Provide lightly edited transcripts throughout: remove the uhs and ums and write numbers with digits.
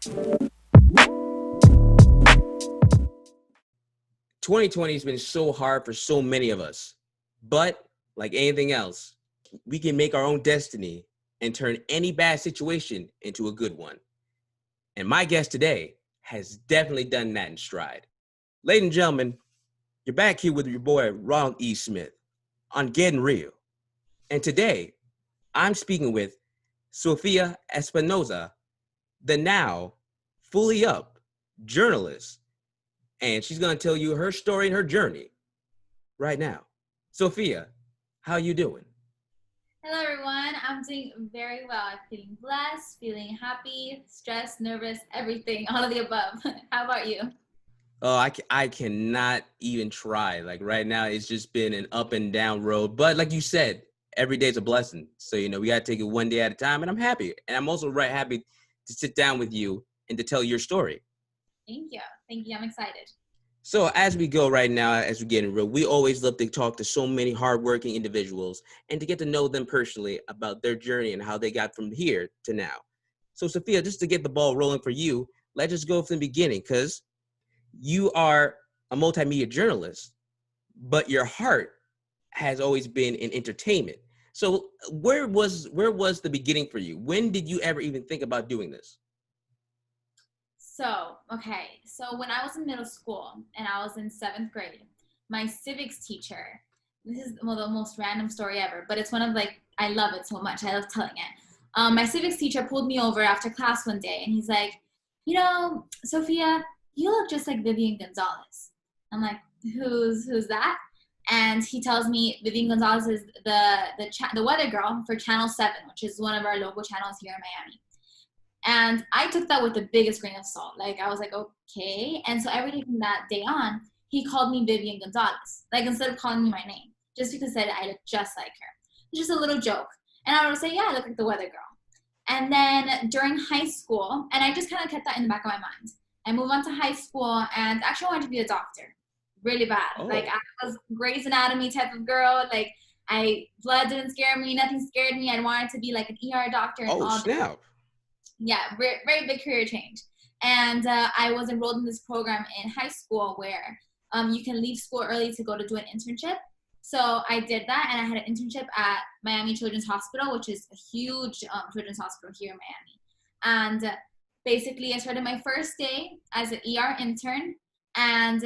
2020 has been so hard for so many of us, but like anything else, we can make our own destiny and turn any bad situation into a good one. And my guest today has definitely done that in stride. Ladies and gentlemen, you're back here with your boy Ronald E. Smith on Getting Real. And today, I'm speaking with Sophia Espinosa, the now fully up journalist. And she's going to tell you her story and her journey right now. Sophia, how you doing? Hello, everyone. I'm doing very well. I'm feeling blessed, feeling happy, stressed, nervous, everything, all of the above. How about you? Oh, I cannot even try. Like right now, it's just been an up and down road. But like you said, every day's a blessing. So, we got to take it one day at a time. And I'm happy. And I'm also right happy to sit down with you and to tell your story. Thank you. Thank you. I'm excited. So as we go right now, as we get in real, we always love to talk to so many hardworking individuals and to get to know them personally about their journey and how they got from here to now. So Sophia, just to get the ball rolling for you, let's just go from the beginning because you are a multimedia journalist, but your heart has always been in entertainment. So where was the beginning for you? When did you ever even think about doing this? So when I was in middle school and I was in 7th grade, my civics teacher, this is the most random story ever, but it's one of I love it so much. I love telling it. My civics teacher pulled me over after class one day and he's like, Sophia, you look just like Vivian Gonzalez. I'm like, who's that? And he tells me Vivian Gonzalez is the weather girl for Channel 7, which is one of our local channels here in Miami. And I took that with the biggest grain of salt. I was like, okay. And so every day from that day on, he called me Vivian Gonzalez. Instead of calling me my name, just because I look just like her. Just a little joke. And I would say, yeah, I look like the weather girl. And then during high school, and I just kind of kept that in the back of my mind. I moved on to high school and actually wanted to be a doctor. Really bad. Oh. I was Grey's Anatomy type of girl. Blood didn't scare me. Nothing scared me. I wanted to be like an ER doctor. And all snap. Yeah, very, very big career change. And I was enrolled in this program in high school where you can leave school early to go to do an internship. So I did that, and I had an internship at Miami Children's Hospital, which is a huge children's hospital here in Miami. And basically, I started my first day as an ER intern, and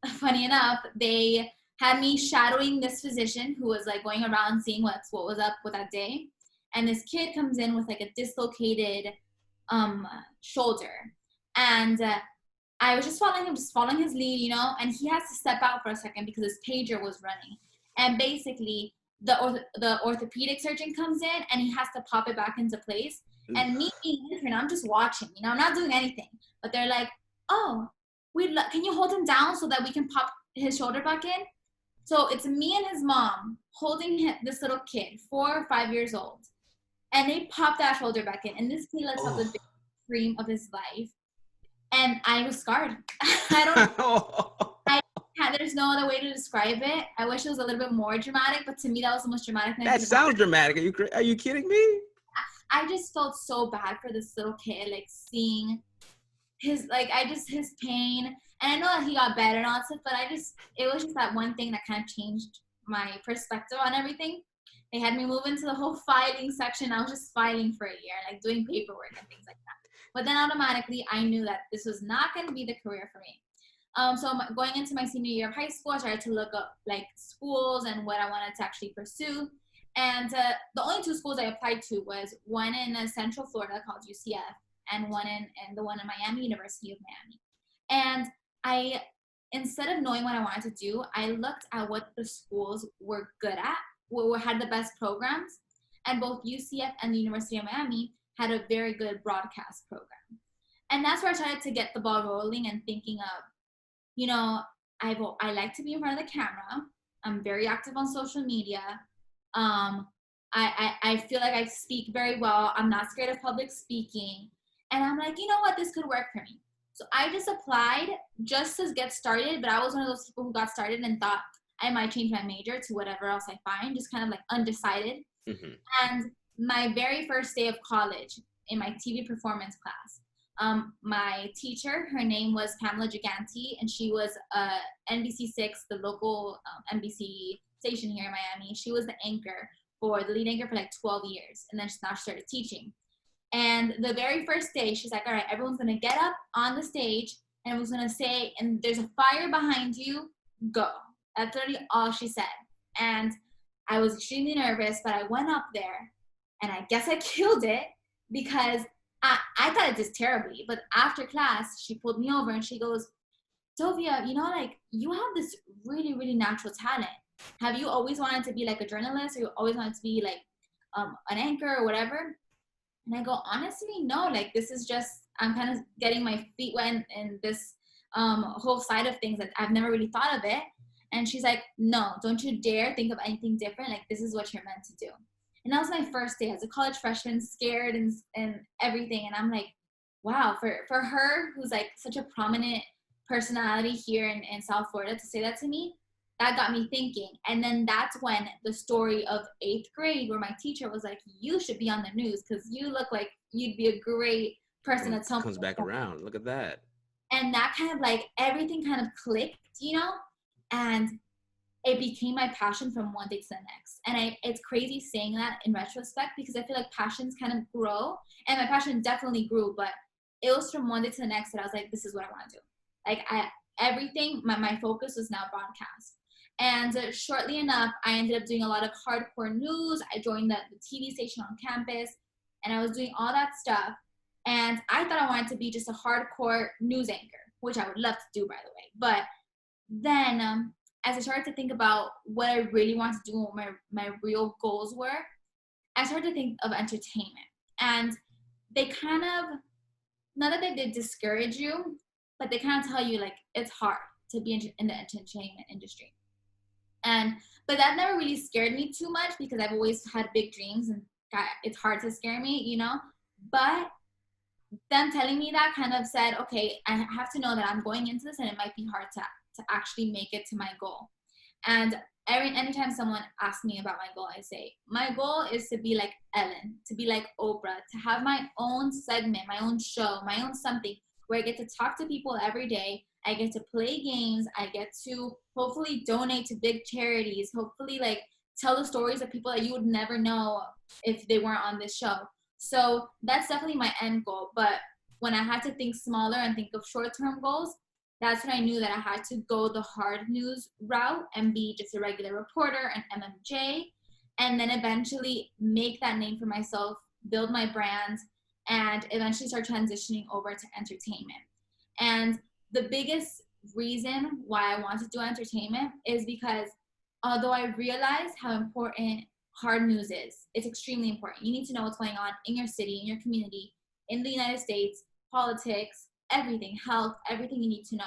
funny enough, they had me shadowing this physician who was going around seeing what was up with that day. And this kid comes in with a dislocated shoulder. And I was just following his lead, and he has to step out for a second because his pager was running. And basically, the orthopedic surgeon comes in and he has to pop it back into place. And me being intern, I'm just watching, I'm not doing anything. But they're like, oh, can you hold him down so that we can pop his shoulder back in? So it's me and his mom holding this little kid, 4 or 5 years old. And they popped that shoulder back in. And this kid lets out the biggest scream of his life. And I was scarred. There's no other way to describe it. I wish it was a little bit more dramatic, but to me, that was the most dramatic thing. That sounds dramatic. Are you kidding me? I just felt so bad for this little kid, seeing his pain. And I know that he got better and all that stuff, but it was just that one thing that kind of changed my perspective on everything. They had me move into the whole filing section. I was just filing for a year, doing paperwork and things like that. But then automatically, I knew that this was not going to be the career for me. So going into my senior year of high school, I started to look up schools and what I wanted to actually pursue. And the only 2 schools I applied to was one in Central Florida called UCF and one in Miami, University of Miami. And I, instead of knowing what I wanted to do, I looked at what the schools were good at, what had the best programs, and both UCF and the University of Miami had a very good broadcast program. And that's where I started to get the ball rolling and thinking of, I like to be in front of the camera. I'm very active on social media. I feel like I speak very well. I'm not scared of public speaking. And I'm like, you know what, this could work for me. So I just applied just to get started, but I was one of those people who got started and thought I might change my major to whatever else I find, just kind of undecided. Mm-hmm. And my very first day of college in my TV performance class, my teacher, her name was Pamela Giganti, and she was NBC6, the local NBC station here in Miami. She was the anchor the lead anchor for like 12 years. And then now she started teaching. And the very first day, she's like, all right, everyone's going to get up on the stage and everyone's going to say, and there's a fire behind you, go. That's literally all she said. And I was extremely nervous, but I went up there and I guess I killed it because I thought it did terribly. But after class, she pulled me over and she goes, Sophia, you know, like you have this really, really natural talent. Have you always wanted to be like a journalist, or you always wanted to be like an anchor or whatever? And I go, honestly, no, like this is just, I'm kind of getting my feet wet in this whole side of things that I've never really thought of it. And she's like, no, don't you dare think of anything different. Like this is what you're meant to do. And that was my first day as a college freshman, scared and everything. And I'm like, wow, for her, who's like such a prominent personality here in South Florida, to say that to me, that got me thinking. And then that's when the story of 8th grade, where my teacher was like, you should be on the news because you look like you'd be a great person at some comes back around. Look at that. And that kind of like everything kind of clicked, you know, and it became my passion from one day to the next. And it's crazy saying that in retrospect because I feel like passions kind of grow, and my passion definitely grew, but it was from one day to the next that I was like, this is what I want to do. Like everything, my focus was now broadcast. And shortly enough, I ended up doing a lot of hardcore news. I joined the TV station on campus, and I was doing all that stuff. And I thought I wanted to be just a hardcore news anchor, which I would love to do, by the way. But then as I started to think about what I really wanted to do, what my real goals were, I started to think of entertainment. And they kind of, not that they discourage you, but they kind of tell you, like, it's hard to be in the entertainment industry. But that never really scared me too much because I've always had big dreams, and it's hard to scare me, you know. But them telling me that kind of said, okay, I have to know that I'm going into this and it might be hard to actually make it to my goal. And anytime someone asks me about my goal, I say, my goal is to be like Ellen, to be like Oprah, to have my own segment, my own show, my own something where I get to talk to people every day. I get to play games. I get to hopefully donate to big charities, hopefully like tell the stories of people that you would never know if they weren't on this show. So that's definitely my end goal. But when I had to think smaller and think of short-term goals, that's when I knew that I had to go the hard news route and be just a regular reporter, an MMJ, and then eventually make that name for myself, build my brand, and eventually start transitioning over to entertainment. And the biggest reason why I want to do entertainment is because although I realize how important hard news is, it's extremely important. You need to know what's going on in your city, in your community, in the United States, politics, everything, health, everything you need to know.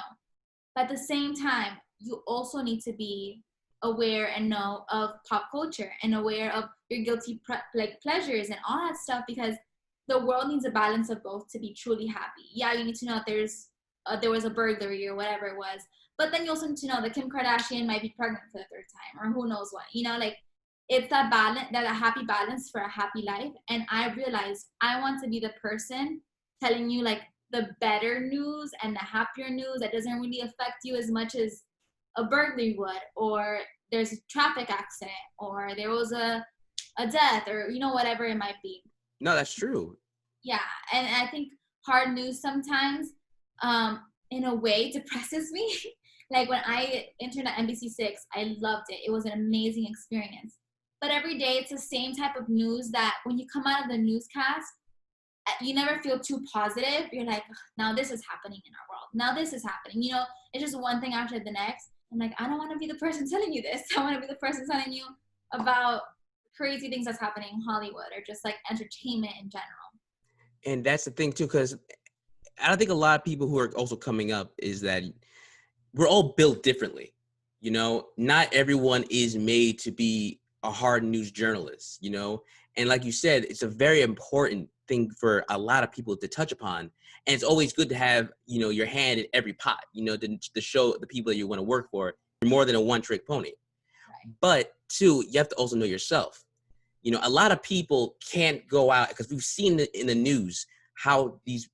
But at the same time, you also need to be aware and know of pop culture and aware of your guilty pleasures and all that stuff, because the world needs a balance of both to be truly happy. Yeah, you need to know if there was a burglary or whatever it was, but then you also need to know that Kim Kardashian might be pregnant for the 3rd time or who knows what, you know, like it's that balance, that a happy balance for a happy life. And I realized I want to be the person telling you like the better news and the happier news that doesn't really affect you as much as a burglary would, or there's a traffic accident, or there was a death, or, you know, whatever it might be. No, that's true. Yeah, and I think hard news sometimes, in a way, depresses me. Like when I interned at NBC6, I loved it. It was an amazing experience. But every day, it's the same type of news that when you come out of the newscast, you never feel too positive. You're like, now this is happening in our world. Now this is happening. You know, it's just one thing after the next. I'm like, I don't want to be the person telling you this. I want to be the person telling you about crazy things that's happening in Hollywood or just like entertainment in general. And that's the thing too, because I think a lot of people who are also coming up is that we're all built differently. You know, not everyone is made to be a hard news journalist, you know? And like you said, it's a very important thing for a lot of people to touch upon. And it's always good to have, you know, your hand in every pot, you know, to show the people that you want to work for, you're more than a one-trick pony. Right. But two, you have to also know yourself. You know, a lot of people can't go out because we've seen in the news how these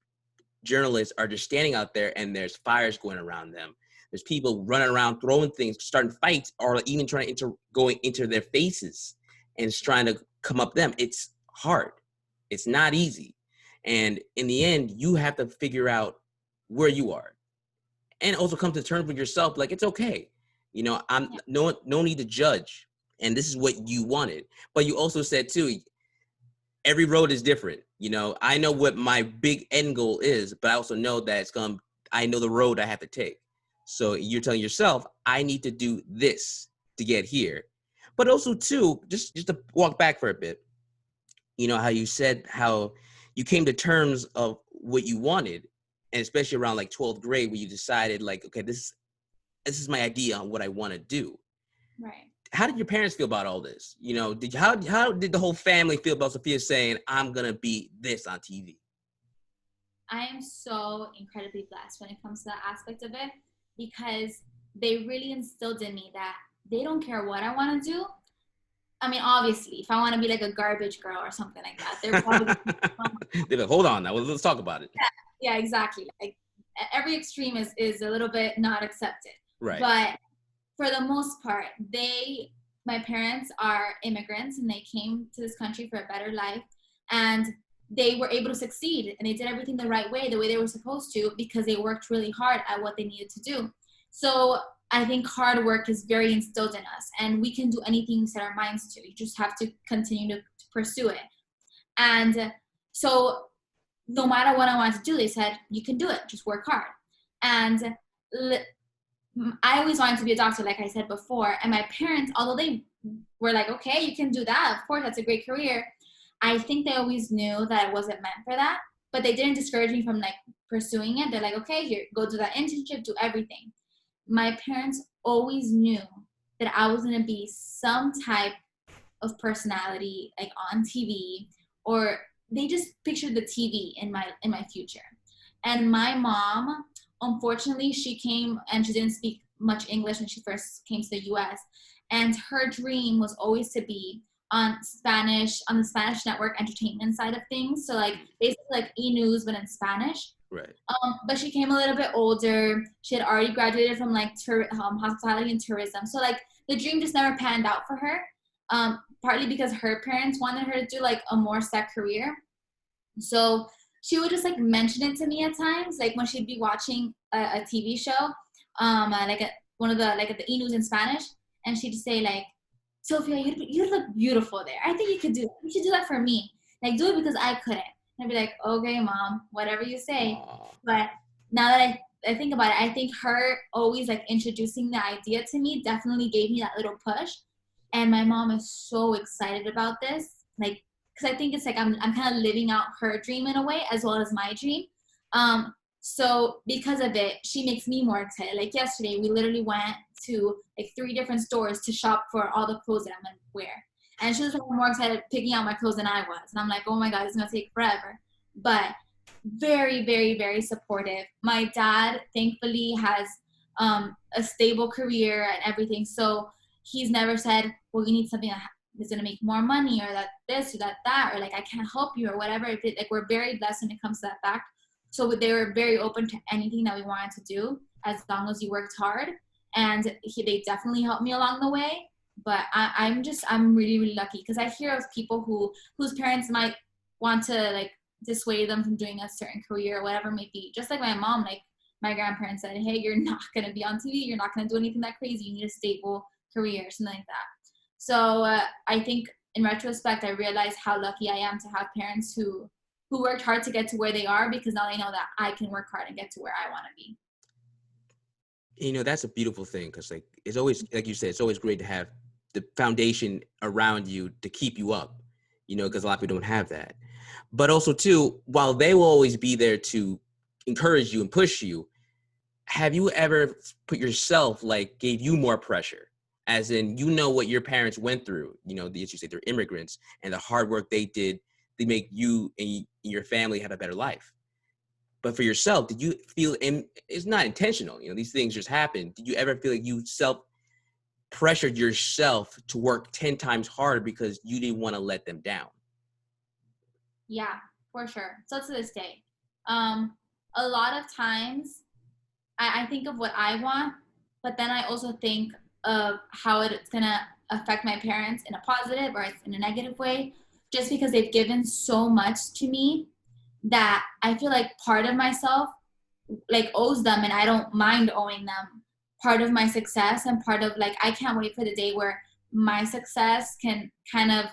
journalists are just standing out there and there's fires going around them. There's people running around throwing things, starting fights, or even trying to going into their faces and it's trying to come up them. It's hard. It's not easy. And in the end, you have to figure out where you are and also come to terms with yourself. Like, it's okay. You know, I'm no need to judge. And this is what you wanted. But you also said too, every road is different. You know, I know what my big end goal is, but I also know that I know the road I have to take. So you're telling yourself, I need to do this to get here. But also too, just to walk back for a bit, you know, how you said how you came to terms of what you wanted, and especially around like 12th grade where you decided like, okay, this is my idea on what I want to do. Right. How did your parents feel about all this? You know, how did the whole family feel about Sophia saying, I'm going to be this on TV? I am so incredibly blessed when it comes to that aspect of it, because they really instilled in me that they don't care what I want to do. I mean, obviously, if I want to be like a garbage girl or something like that, they're probably They're like, hold on now, let's talk about it. yeah, exactly. Like every extreme is a little bit not accepted. Right. But for the most part, my parents are immigrants and they came to this country for a better life, and they were able to succeed and they did everything the right way, the way they were supposed to, because they worked really hard at what they needed to do. So I think hard work is very instilled in us, and we can do anything we set our minds to. You just have to continue to pursue it. And so no matter what I wanted to do, they said, you can do it, just work hard. And I always wanted to be a doctor, like I said before. And my parents, although they were like, okay, you can do that, of course, that's a great career, I think they always knew that I wasn't meant for that. But they didn't discourage me from like pursuing it. They're like, okay, here, go do that internship, do everything. My parents always knew that I was going to be some type of personality, like on TV, or they just pictured the TV in my future. And my mom, unfortunately, she came and she didn't speak much English when she first came to the US. And her dream was always to be on the Spanish network entertainment side of things. So like basically like E-News, but in Spanish. Right. But she came a little bit older. She had already graduated from like hospitality and tourism. So like the dream just never panned out for her. Partly because her parents wanted her to do like a more set career. So she would just like mention it to me at times, like when she'd be watching a TV show, one of the E-News in Spanish, and she'd say like, Sophia, you look beautiful there. I think you could do it. You should do that for me. Like, do it because I couldn't. And I'd be like, okay, mom, whatever you say. Aww. But now that I think about it, I think her always like introducing the idea to me definitely gave me that little push. And my mom is so excited about this, like, because I think it's like I'm kind of living out her dream in a way as well as my dream. So because of it, she makes me more excited. Like yesterday, we literally went to like 3 different stores to shop for all the clothes that I'm gonna wear. And she was more excited picking out my clothes than I was. And I'm like, oh my God, it's gonna take forever. But very, very, very supportive. My dad, thankfully, has a stable career and everything. So he's never said, well, you need something that's gonna make more money, or that this or that, or like I can't help you or whatever. Like we're very blessed when it comes to that fact. So they were very open to anything that we wanted to do as long as you worked hard. And they definitely helped me along the way. But I'm really, really lucky, because I hear of people whose parents might want to like dissuade them from doing a certain career or whatever it may be. Just like my mom, like my grandparents said, hey, you're not going to be on TV. You're not going to do anything that crazy. You need a stable career, something like that. So I think in retrospect, I realized how lucky I am to have parents who worked hard to get to where they are, because now they know that I can work hard and get to where I want to be. You know, that's a beautiful thing, because like it's always, like you said, it's always great to have the foundation around you to keep you up, you know, because a lot of people don't have that. But also too, while they will always be there to encourage you and push you, have you ever put yourself, like, gave you more pressure? As in, you know what your parents went through, you know, as you say, they're immigrants, and the hard work they did to make you and your family have a better life. But for yourself, did you feel, it's not intentional, you know, these things just happen. Did you ever feel like you pressured yourself to work 10 times harder because you didn't want to let them down? Yeah, for sure. So to this day, a lot of times I think of what I want, but then I also think of how it's gonna affect my parents in a positive or in a negative way, just because they've given so much to me that I feel like part of myself like owes them, and I don't mind owing them part of my success, and part of like I can't wait for the day where my success can kind of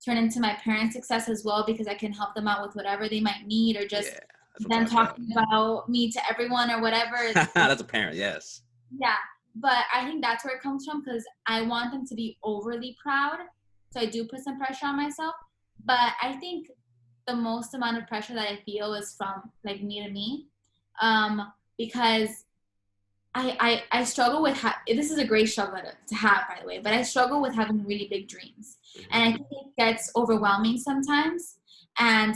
turn into my parents' success as well, because I can help them out with whatever they might need, or just Yeah, that's what I'm them talking about. talking about me to everyone or whatever. That's a parent, yes. Yeah, but I think that's where it comes from, because I want them to be overly proud. So I do put some pressure on myself. But I think the most amount of pressure that I feel is from like me to me, because I struggle with this is a great struggle to have, by the way, but I struggle with having really big dreams, and I Hmm. think it gets overwhelming sometimes. And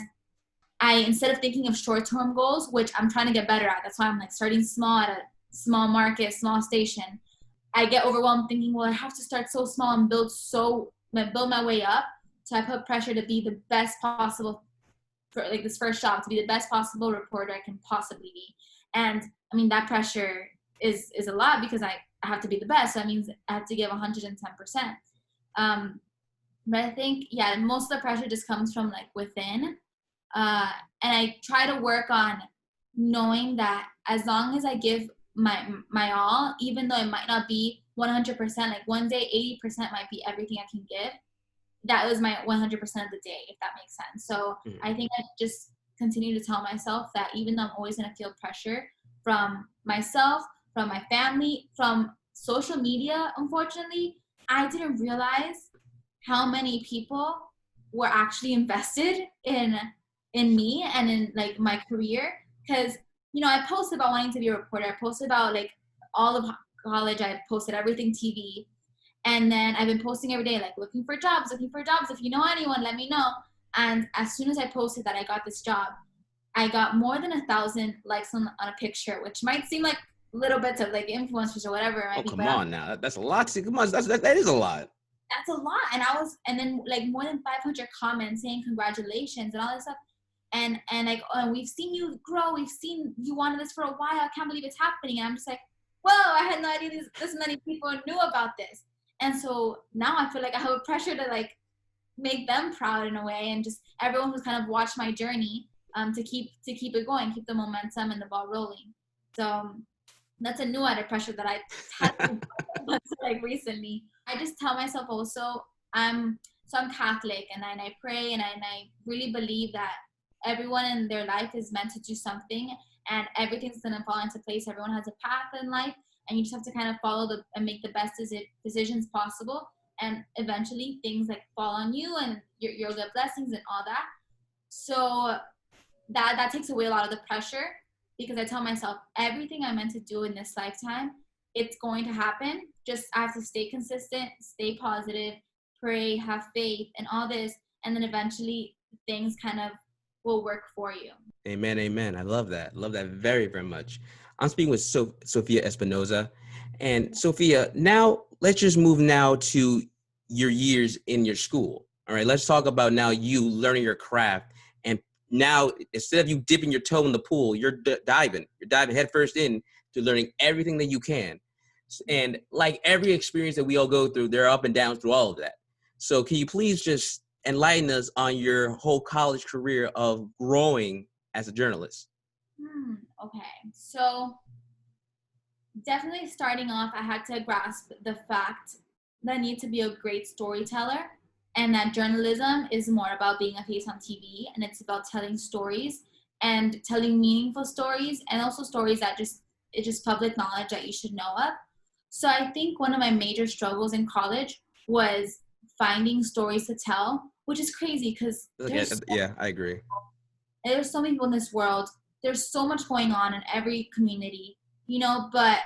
instead of thinking of short-term goals, which I'm trying to get better at, that's why I'm like starting small at a small market, small station. I get overwhelmed thinking, well, I have to start so small and build my way up. So I put pressure to be the best possible for like this first job, to be the best possible reporter I can possibly be. And I mean, that pressure is a lot, because I have to be the best. So that means I have to give 110%. Um, but I think, yeah, most of the pressure just comes from like within. Uh, and I try to work on knowing that as long as I give my all, even though it might not be 100%, like one day 80% might be everything I can give. That was my 100% of the day, if that makes sense. So Hmm. I think I just continue to tell myself that even though I'm always going to feel pressure from myself, from my family, from social media, unfortunately, I didn't realize how many people were actually invested in me and in like my career. Because I posted about wanting to be a reporter. I posted about like all of college. I posted everything TV, and then I've been posting every day, like looking for jobs, looking for jobs. If you know anyone, let me know. And as soon as I posted that I got this job, I got more than 1,000 likes on a picture, which might seem like little bits of like influencers or whatever it Oh, might be, come but on now. That's a lot. See, come on, that is a lot. that's a lot. And then like more than 500 comments saying congratulations and all this stuff. And like, oh, we've seen you grow. We've seen you wanted this for a while. I can't believe it's happening. And I'm just like, whoa, I had no idea this many people knew about this. And so now I feel like I have a pressure to like make them proud in a way, and just everyone who's kind of watched my journey, to keep it going, keep the momentum and the ball rolling. So that's a new added pressure that I had to like recently. I just tell myself also, I'm Catholic, and I pray, and I really believe that everyone in their life is meant to do something, and everything's gonna fall into place. Everyone has a path in life, and you just have to kind of follow and make the best decisions possible, and eventually things like fall on you, and you'll get blessings and all that. So that takes away a lot of the pressure, because I tell myself everything I'm meant to do in this lifetime, it's going to happen. Just I have to stay consistent, stay positive, pray, have faith, and all this, and then eventually things kind of will work for you. Amen, amen. I love that. Love that very, very much. I'm speaking with Sophia Espinosa. And Sophia, now let's just move now to your years in your school. All right, let's talk about now you learning your craft. And now instead of you dipping your toe in the pool, you're diving. You're diving headfirst in to learning everything that you can. And like every experience that we all go through, there are up and downs through all of that. So can you please just enlighten us on your whole college career of growing as a journalist? Okay, so definitely starting off, I had to grasp the fact that I need to be a great storyteller, and that journalism is more about being a face on TV, and it's about telling stories and telling meaningful stories, and also stories that it's just public knowledge that you should know of. So I think one of my major struggles in college was finding stories to tell, which is crazy because Okay, yeah, I agree. there's so many people in this world. There's so much going on in every community, but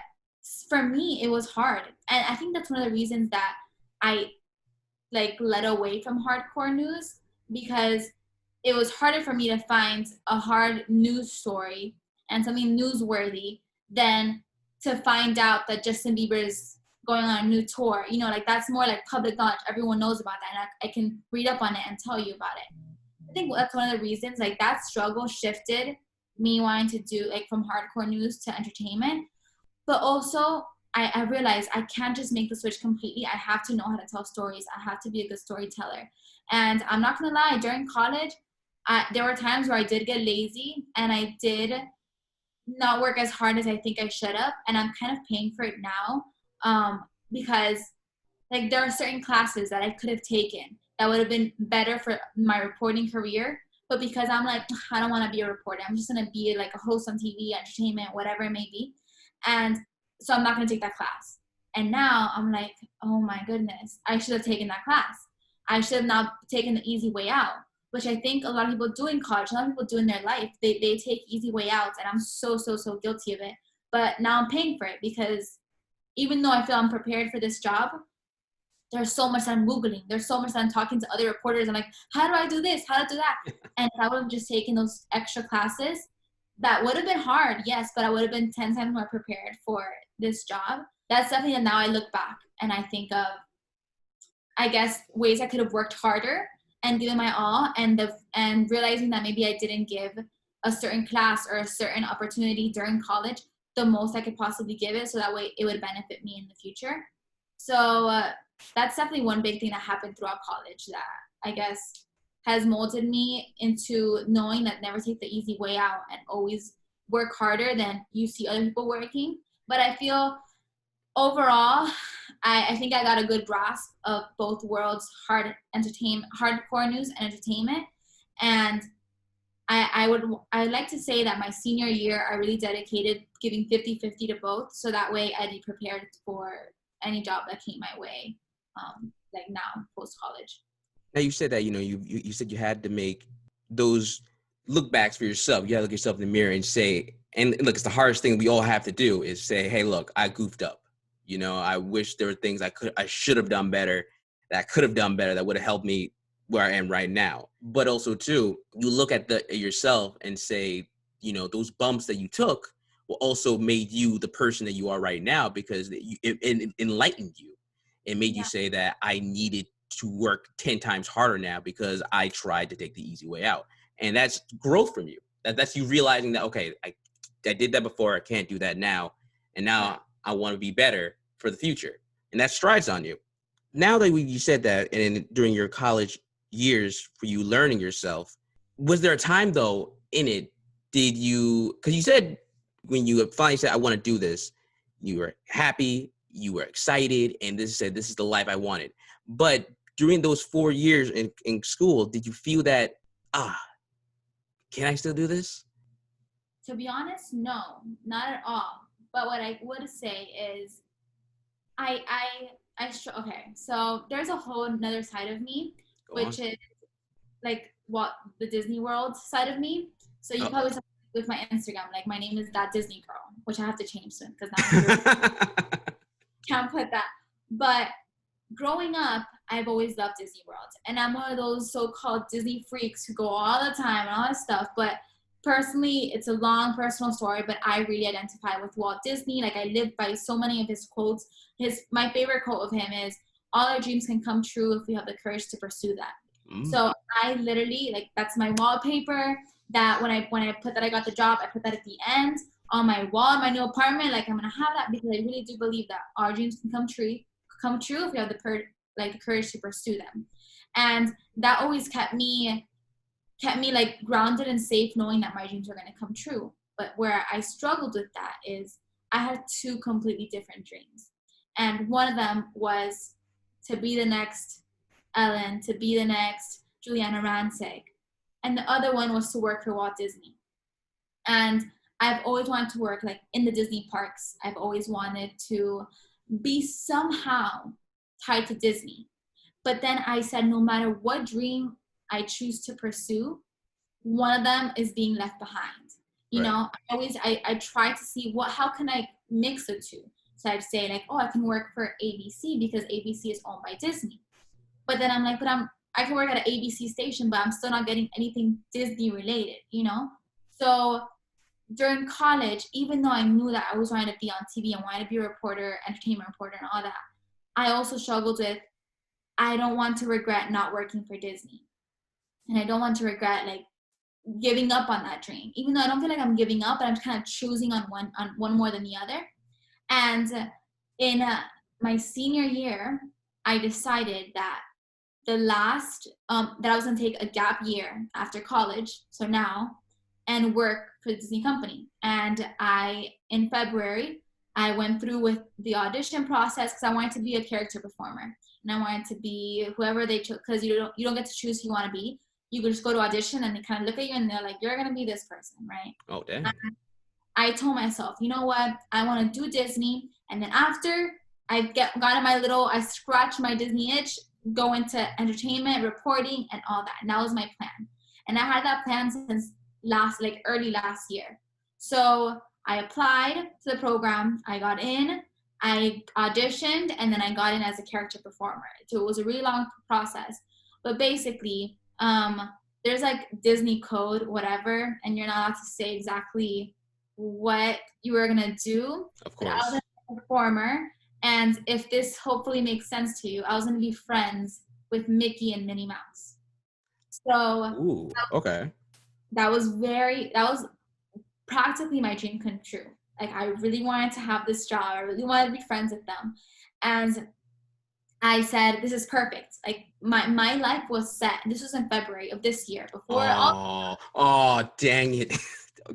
for me, it was hard. And I think that's one of the reasons that I like led away from hardcore news, because it was harder for me to find a hard news story and something newsworthy than to find out that Justin Bieber is going on a new tour. Like that's more like public knowledge. Everyone knows about that, and I can read up on it and tell you about it. I think that's one of the reasons, like that struggle shifted me wanting to do like from hardcore news to entertainment. But also I realized I can't just make the switch completely. I have to know how to tell stories. I have to be a good storyteller. And I'm not gonna lie, during college, there were times where I did get lazy and I did not work as hard as I think I should have. And I'm kind of paying for it now, because like there are certain classes that I could have taken that would have been better for my reporting career. But because I'm like, I don't want to be a reporter. I'm just going to be like a host on TV, entertainment, whatever it may be. And so I'm not going to take that class. And now I'm like, oh my goodness, I should have taken that class. I should have not taken the easy way out, which I think a lot of people do in college, a lot of people do in their life. They take easy way outs, and I'm so guilty of it. But now I'm paying for it because even though I feel I'm prepared for this job, there's so much that I'm Googling. There's so much that I'm talking to other reporters. I'm like, how do I do this? How to do that? And if I would have just taken those extra classes, that would have been hard, yes, but I would have been 10 times more prepared for this job. That's definitely that now I look back and I think of, I guess, ways I could have worked harder and given my all, and realizing that maybe I didn't give a certain class or a certain opportunity during college the most I could possibly give it, so that way it would benefit me in the future. So that's definitely one big thing that happened throughout college that I guess has molded me into knowing that never take the easy way out and always work harder than you see other people working. But I feel overall, I think I got a good grasp of both worlds, hardcore news and entertainment. And I'd like to say that my senior year, I really dedicated giving 50-50 to both. So that way I'd be prepared for any job that came my way, like now, post-college. Now you said that, you said you had to make those look backs for yourself. You had to look yourself in the mirror and say, and look, it's the hardest thing we all have to do is say, hey, look, I goofed up. I wish there were things I should have done better, that I could have done better, that would have helped me where I am right now. But also too, you look at yourself and say, those bumps that you took will also made you the person that you are right now, because it enlightened you. It made you say that I needed to work 10 times harder now because I tried to take the easy way out. And that's growth from you. That's you realizing that, okay, I did that before, I can't do that now. And now I want to be better for the future. And that strides on you. Now that you said that, and during your college years for you learning yourself, was there a time though in it, because you said when you finally said, I want to do this, you were happy, you were excited, and this is the life I wanted. But during those 4 years in school, did you feel that, can I still do this? To be honest, no, not at all. But what I would say is, okay, so there's a whole another side of me, which is like what the Disney World side of me. So you probably saw with my Instagram, like my name is That Disney Girl, which I have to change soon because now can't put that. But growing up, I've always loved Disney World, and I'm one of those so-called Disney freaks who go all the time and all that stuff. But personally, it's a long personal story, but I really identify with Walt Disney. Like I live by so many of his quotes. My favorite quote of him is, all our dreams can come true if we have the courage to pursue that. So I literally, like, that's my wallpaper, that when I put that I got the job, I put that at the end on my wall in my new apartment. Like I'm going to have that because I really do believe that our dreams can come true if we have the courage to pursue them. And that always kept me like grounded and safe, knowing that my dreams were going to come true. But where I struggled with that is I had two completely different dreams. And one of them was to be the next Ellen, to be the next Juliana Rancic. And the other one was to work for Walt Disney. And I've always wanted to work like in the Disney parks. I've always wanted to be somehow tied to Disney. But then I said, no matter what dream I choose to pursue, one of them is being left behind. You know, I try to see how can I mix the two. So I'd say like, I can work for ABC because ABC is owned by Disney. But then I'm like, I can work at an ABC station, but I'm still not getting anything Disney related, So during college, even though I knew that I was trying to be on TV and wanted to be a reporter, entertainment reporter and all that, I also struggled with, I don't want to regret not working for Disney. And I don't want to regret like giving up on that dream, even though I don't feel like I'm giving up, but I'm kind of choosing on one more than the other. And in my senior year, I decided that the last that I was gonna take a gap year after college, so now, and work for the Disney company. And in February, I went through with the audition process because I wanted to be a character performer, and I wanted to be whoever they chose, because you don't get to choose who you want to be. You can just go to audition and they kind of look at you and they're like, you're gonna be this person, right? Oh, damn. I told myself, you know what? I want to do Disney, and then after I scratched my Disney itch, go into entertainment, reporting, and all that. And that was my plan. And I had that plan since early last year. So I applied to the program. I got in. I auditioned, and then I got in as a character performer. So it was a really long process. But basically, there's like Disney code, whatever, and you're not allowed to say exactly what you were gonna do. Of But I was course. a performer, and if this hopefully makes sense to you, I was gonna be friends with Mickey and Minnie Mouse. So Ooh, okay. that was practically my dream come true. Like, I really wanted to have this job. I really wanted to be friends with them. And I said, this is perfect. Like, my life was set. This was in February of this year. Before all, Dang it.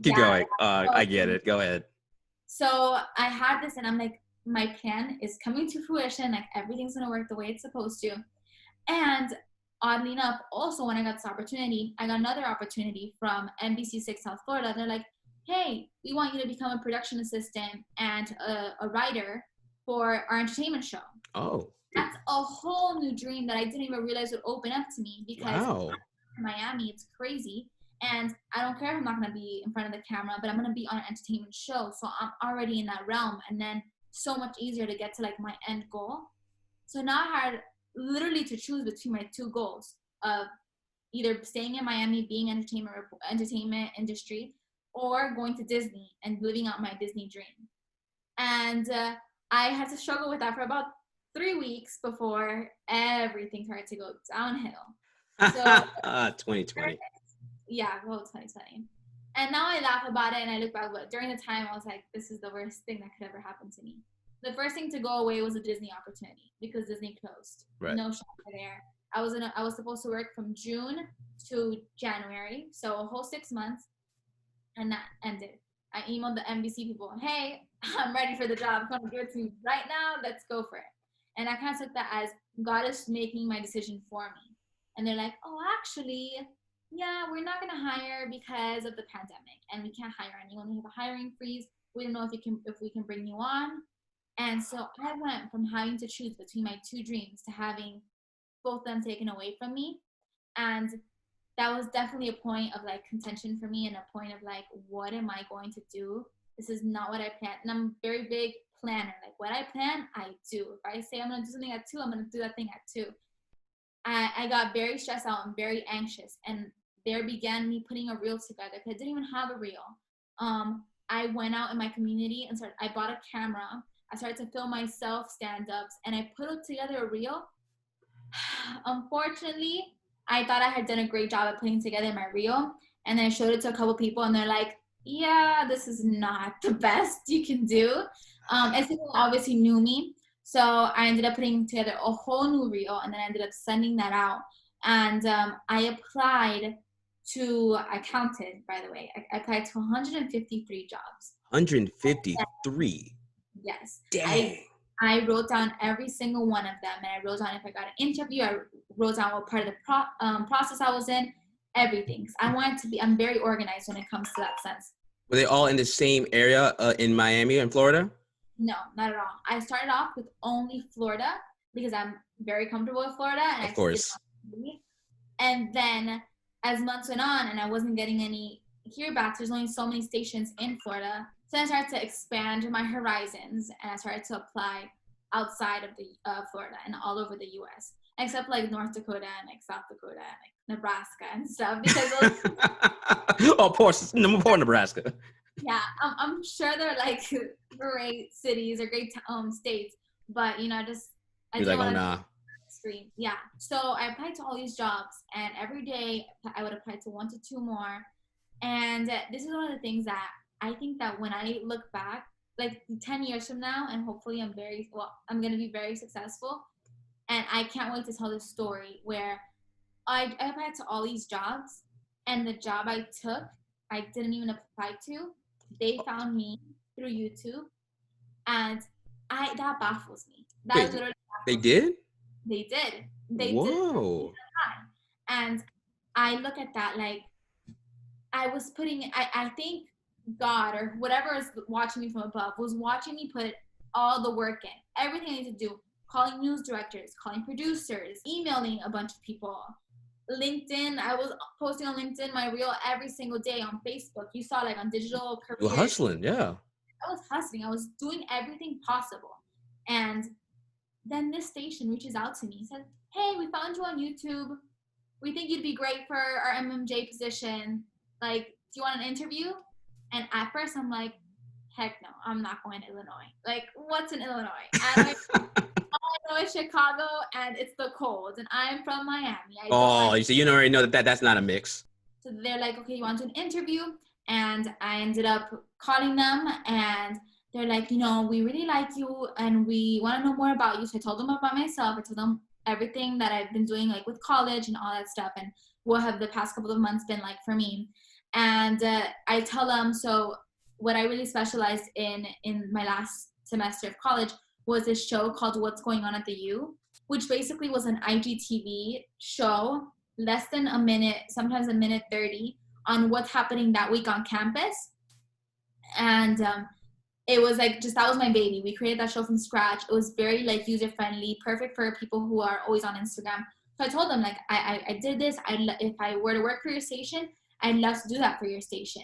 Keep yeah. going. I get it. Go ahead. So I had this, and I'm like, my plan is coming to fruition. Like, everything's gonna work the way it's supposed to. And oddly enough, also when I got this opportunity, I got another opportunity from NBC6 South Florida. They're like, hey, we want you to become a production assistant and a writer for our entertainment show. Oh. That's a whole new dream that I didn't even realize would open up to me, because Wow. in Miami, it's crazy. And I don't care if I'm not going to be in front of the camera, but I'm going to be on an entertainment show. So I'm already in that realm. And then so much easier to get to like my end goal. So now I had literally to choose between my two goals of either staying in Miami, being entertainment industry, or going to Disney and living out my Disney dream. And I had to struggle with that for about 3 weeks before everything started to go downhill. So 2020. yeah, well, 2020. And now I laugh about it and I look back, but during the time I was like, this is the worst thing that could ever happen to me. The first thing to go away was a Disney opportunity because Disney closed. Right. No shop there. I was supposed to work from June to January, so a whole 6 months, and that ended. I emailed the NBC people, hey, I'm ready for the job. I'm gonna give it to me right now. Let's go for it. And I kind of took that as God is making my decision for me. And they're like, oh, actually, yeah, we're not gonna hire because of the pandemic, and we can't hire anyone. We have a hiring freeze. We don't know if we can bring you on. And so I went from having to choose between my two dreams to having both of them taken away from me. And that was definitely a point of like contention for me, and a point of like, what am I going to do? This is not what I planned. And I'm a very big planner. Like, what I plan, I do. If I say I'm gonna do something at 2, I'm gonna do that thing at 2. I got very stressed out and very anxious, and there began me putting a reel together because I didn't even have a reel. I went out in my community and I bought a camera. I started to film myself stand-ups, and I put together a reel. Unfortunately, I thought I had done a great job at putting together my reel, and then I showed it to a couple people, and they're like, yeah, this is not the best you can do. And people obviously knew me. So I ended up putting together a whole new reel, and then I ended up sending that out. And I applied to, I counted, by the way, I applied to 153 jobs. 153. Yes. Dang. I wrote down every single one of them, and I wrote down if I got an interview. I wrote down what part of the process I was in, everything. I'm very organized when it comes to that sense. Were they all in the same area in Miami and Florida? No, not at all. I started off with only Florida because I'm very comfortable with Florida. And Of course. And then as months went on and I wasn't getting any hearbacks, there's only so many stations in Florida. So I started to expand my horizons, and I started to apply outside of the Florida and all over the U.S. except like North Dakota and like South Dakota and like Nebraska and stuff. Because oh, poor Nebraska. Yeah, I'm sure they're like great cities or great states, but you know, I You're didn't like, want oh to nah. scream. Yeah, so I applied to all these jobs, and every day I would apply to 1 to 2 more. And this is one of the things that I think that when I look back, like 10 years from now, and hopefully I'm going to be very successful. And I can't wait to tell this story where I applied to all these jobs, and the job I took, I didn't even apply to. They found me through YouTube, and that baffles me. That Wait, literally they baffles me. did? They did. They did Whoa. apply. And I look at that like I was putting, I think God or whatever is watching me from above was watching me put all the work in, everything I need to do, calling news directors, calling producers, emailing a bunch of people. LinkedIn, I was posting on LinkedIn my reel every single day. On Facebook, you saw like on digital You're careers, hustling, yeah. I was hustling. I was doing everything possible. And then this station reaches out to me and says, hey, we found you on YouTube. We think you'd be great for our MMJ position. Like, do you want an interview? And at first I'm like, heck no, I'm not going to Illinois. Like, what's in Illinois? I know it's Chicago and it's the cold, and I'm from Miami. I don't Oh, like. so you already know that's not a mix. So they're like, okay, you want to do an interview? And I ended up calling them, and they're like, we really like you, and we want to know more about you. So I told them about myself. I told them everything that I've been doing, like with college and all that stuff, and what have the past couple of months been like for me. And I tell them, so what I really specialized in my last semester of college was this show called What's Going On at the U, which basically was an IGTV show, less than a minute, sometimes a minute 30, on what's happening that week on campus. And it was like, just that was my baby. We created that show from scratch. It was very like user friendly, perfect for people who are always on Instagram. So I told them, like, I did this. If I were to work for your station, I'd love to do that for your station.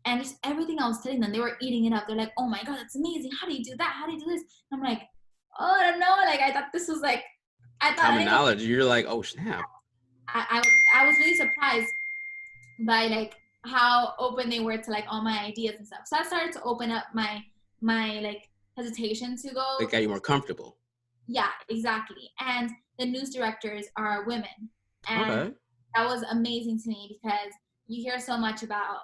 And just everything I was telling them, they were eating it up. They're like, oh my God, that's amazing. How do you do that? How do you do this? And I'm like, oh, I don't know. Like, I thought this was like, I thought I Common didn't know. knowledge. You're like, oh snap. I was really surprised by like how open they were to like all my ideas and stuff. So I started to open up my like hesitation to go. They got you more comfortable. Yeah, exactly. And the news directors are women. And Okay. that was amazing to me because you hear so much about,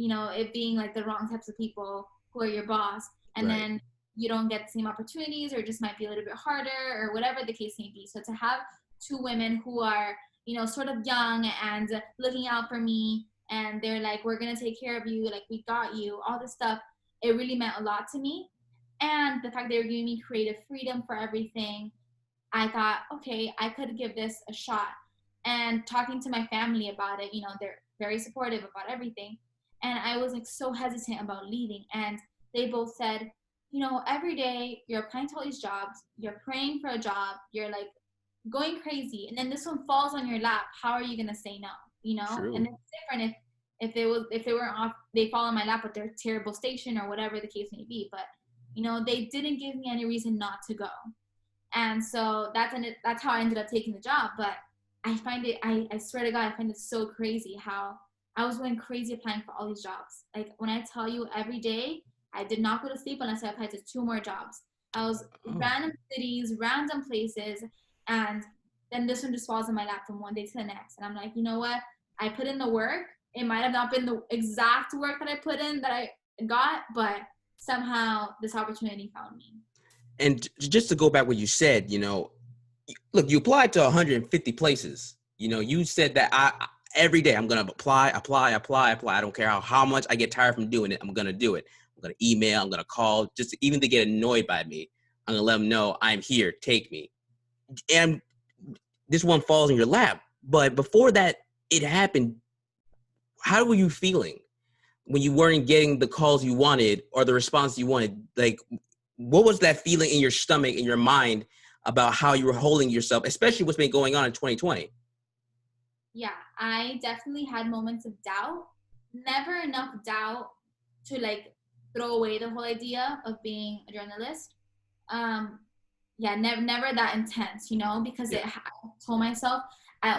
it being like the wrong types of people who are your boss. And Right. then you don't get the same opportunities or just might be a little bit harder or whatever the case may be. So to have two women who are, sort of young and looking out for me, and they're like, we're going to take care of you. Like, we got you, all this stuff. It really meant a lot to me. And the fact they were giving me creative freedom for everything, I thought, okay, I could give this a shot. And talking to my family about it, they're very supportive about everything. And I was like so hesitant about leaving. And they both said, every day you're applying to all these jobs, you're praying for a job, you're like going crazy, and then this one falls on your lap. How are you gonna say no? True. And it's different if they were off, they fall on my lap with their terrible station or whatever the case may be. But they didn't give me any reason not to go. And so that's how I ended up taking the job. But I find it, I swear to God, I find it so crazy how I was going crazy applying for all these jobs. Like, when I tell you, every day I did not go to sleep unless I applied to 2 more jobs. I was random cities, random places, and then this one just falls in my lap from one day to the next. And I'm like, you know what? I put in the work. It might have not been the exact work that I put in that I got, but somehow this opportunity found me. And just to go back what you said, look, you applied to 150 places. You said that every day I'm going to apply. I don't care how much I get tired from doing it. I'm going to do it. I'm going to email. I'm going to call, just even to get annoyed by me. I'm going to let them know I'm here. Take me. And this one falls in your lap. But before that, it happened. How were you feeling when you weren't getting the calls you wanted or the response you wanted? Like, what was that feeling in your stomach, in your mind about how you were holding yourself, especially what's been going on in 2020? Yeah, I definitely had moments of doubt. Never enough doubt to like throw away the whole idea of being a journalist. Yeah, never that intense, because Yeah. I told myself,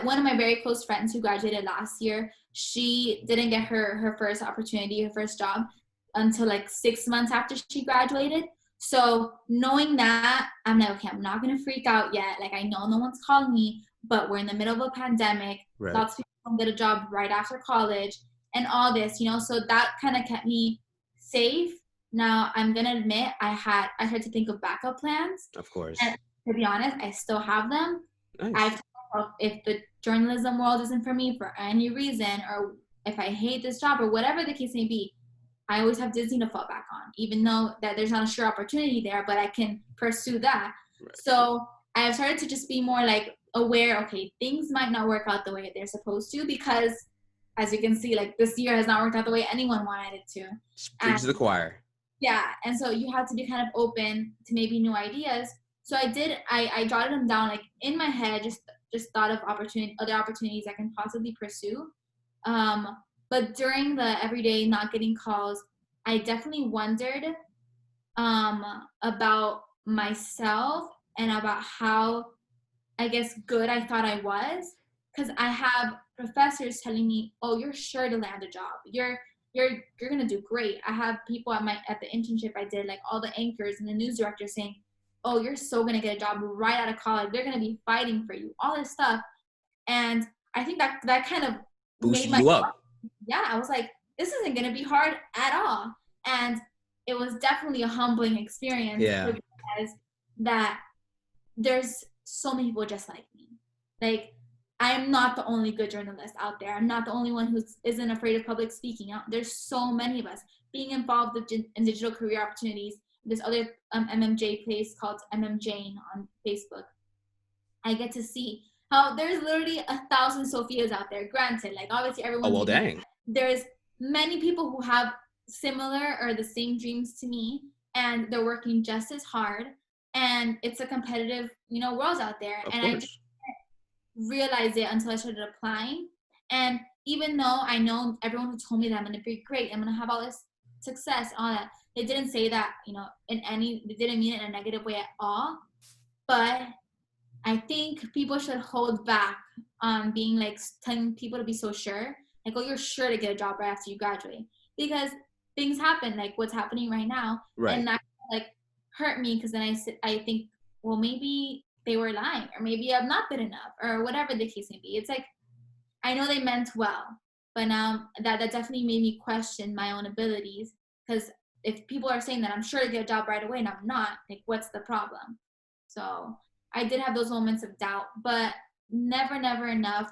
one of my very close friends who graduated last year, she didn't get her first opportunity, her first job until like 6 months after she graduated. So knowing that, I'm like, okay, I'm not going to freak out yet. Like, I know no one's calling me, but we're in the middle of a pandemic. Right. Lots of people don't get a job right after college. and all this, so that kind of kept me safe. Now I'm gonna admit I had to think of backup plans, Of course. and to be honest, I still have them. Nice. I've told myself, if the journalism world isn't for me for any reason, or if I hate this job or whatever the case may be, I always have Disney to fall back on, even though that there's not a sure opportunity there, but I can pursue that. Right. So I've started to just be more like aware, okay, things might not work out the way they're supposed to, because as you can see, like this year has not worked out the way anyone wanted it to. Preach to the choir. Yeah, and so you have to be kind of open to maybe new ideas. So I jotted them down like in my head, just thought of other opportunities I can possibly pursue. But during the everyday not getting calls, I definitely wondered about myself and about how, I guess, good I thought I was, because I have professors telling me, "Oh, you're sure to land a job. You're gonna do great." I have people at the internship I did, like all the anchors and the news directors saying, "Oh, you're so gonna get a job right out of college. They're gonna be fighting for you." All this stuff, and I think that kind of Boosted made my you up. Yeah, I was like, this isn't gonna be hard at all, and it was definitely a humbling experience Yeah. to realize that there's so many people just like me. Like, I am not the only good journalist out there. I'm not the only one who isn't afraid of public speaking. There's so many of us being involved in digital career opportunities. This other MMJ place called MMJ on Facebook. I get to see how there's literally 1,000 Sophias out there. Granted, like obviously everyone's well, unique. dang. There's many people who have similar or the same dreams to me, and they're working just as hard. And it's a competitive, world out there. Of and course. I just didn't realize it until I started applying. And even though I know everyone who told me that I'm gonna be great, I'm gonna have all this success, all that, they didn't say that, they didn't mean it in a negative way at all. But I think people should hold back on being like telling people to be so sure. Like, oh, you're sure to get a job right after you graduate, because things happen, like what's happening right now, Right. and that like hurt me, because then I think, well, maybe they were lying, or maybe I'm not good enough, or whatever the case may be. It's like, I know they meant well, but now that definitely made me question my own abilities, because if people are saying that I'm sure to get a job right away and I'm not, like, what's the problem? So I did have those moments of doubt, but never enough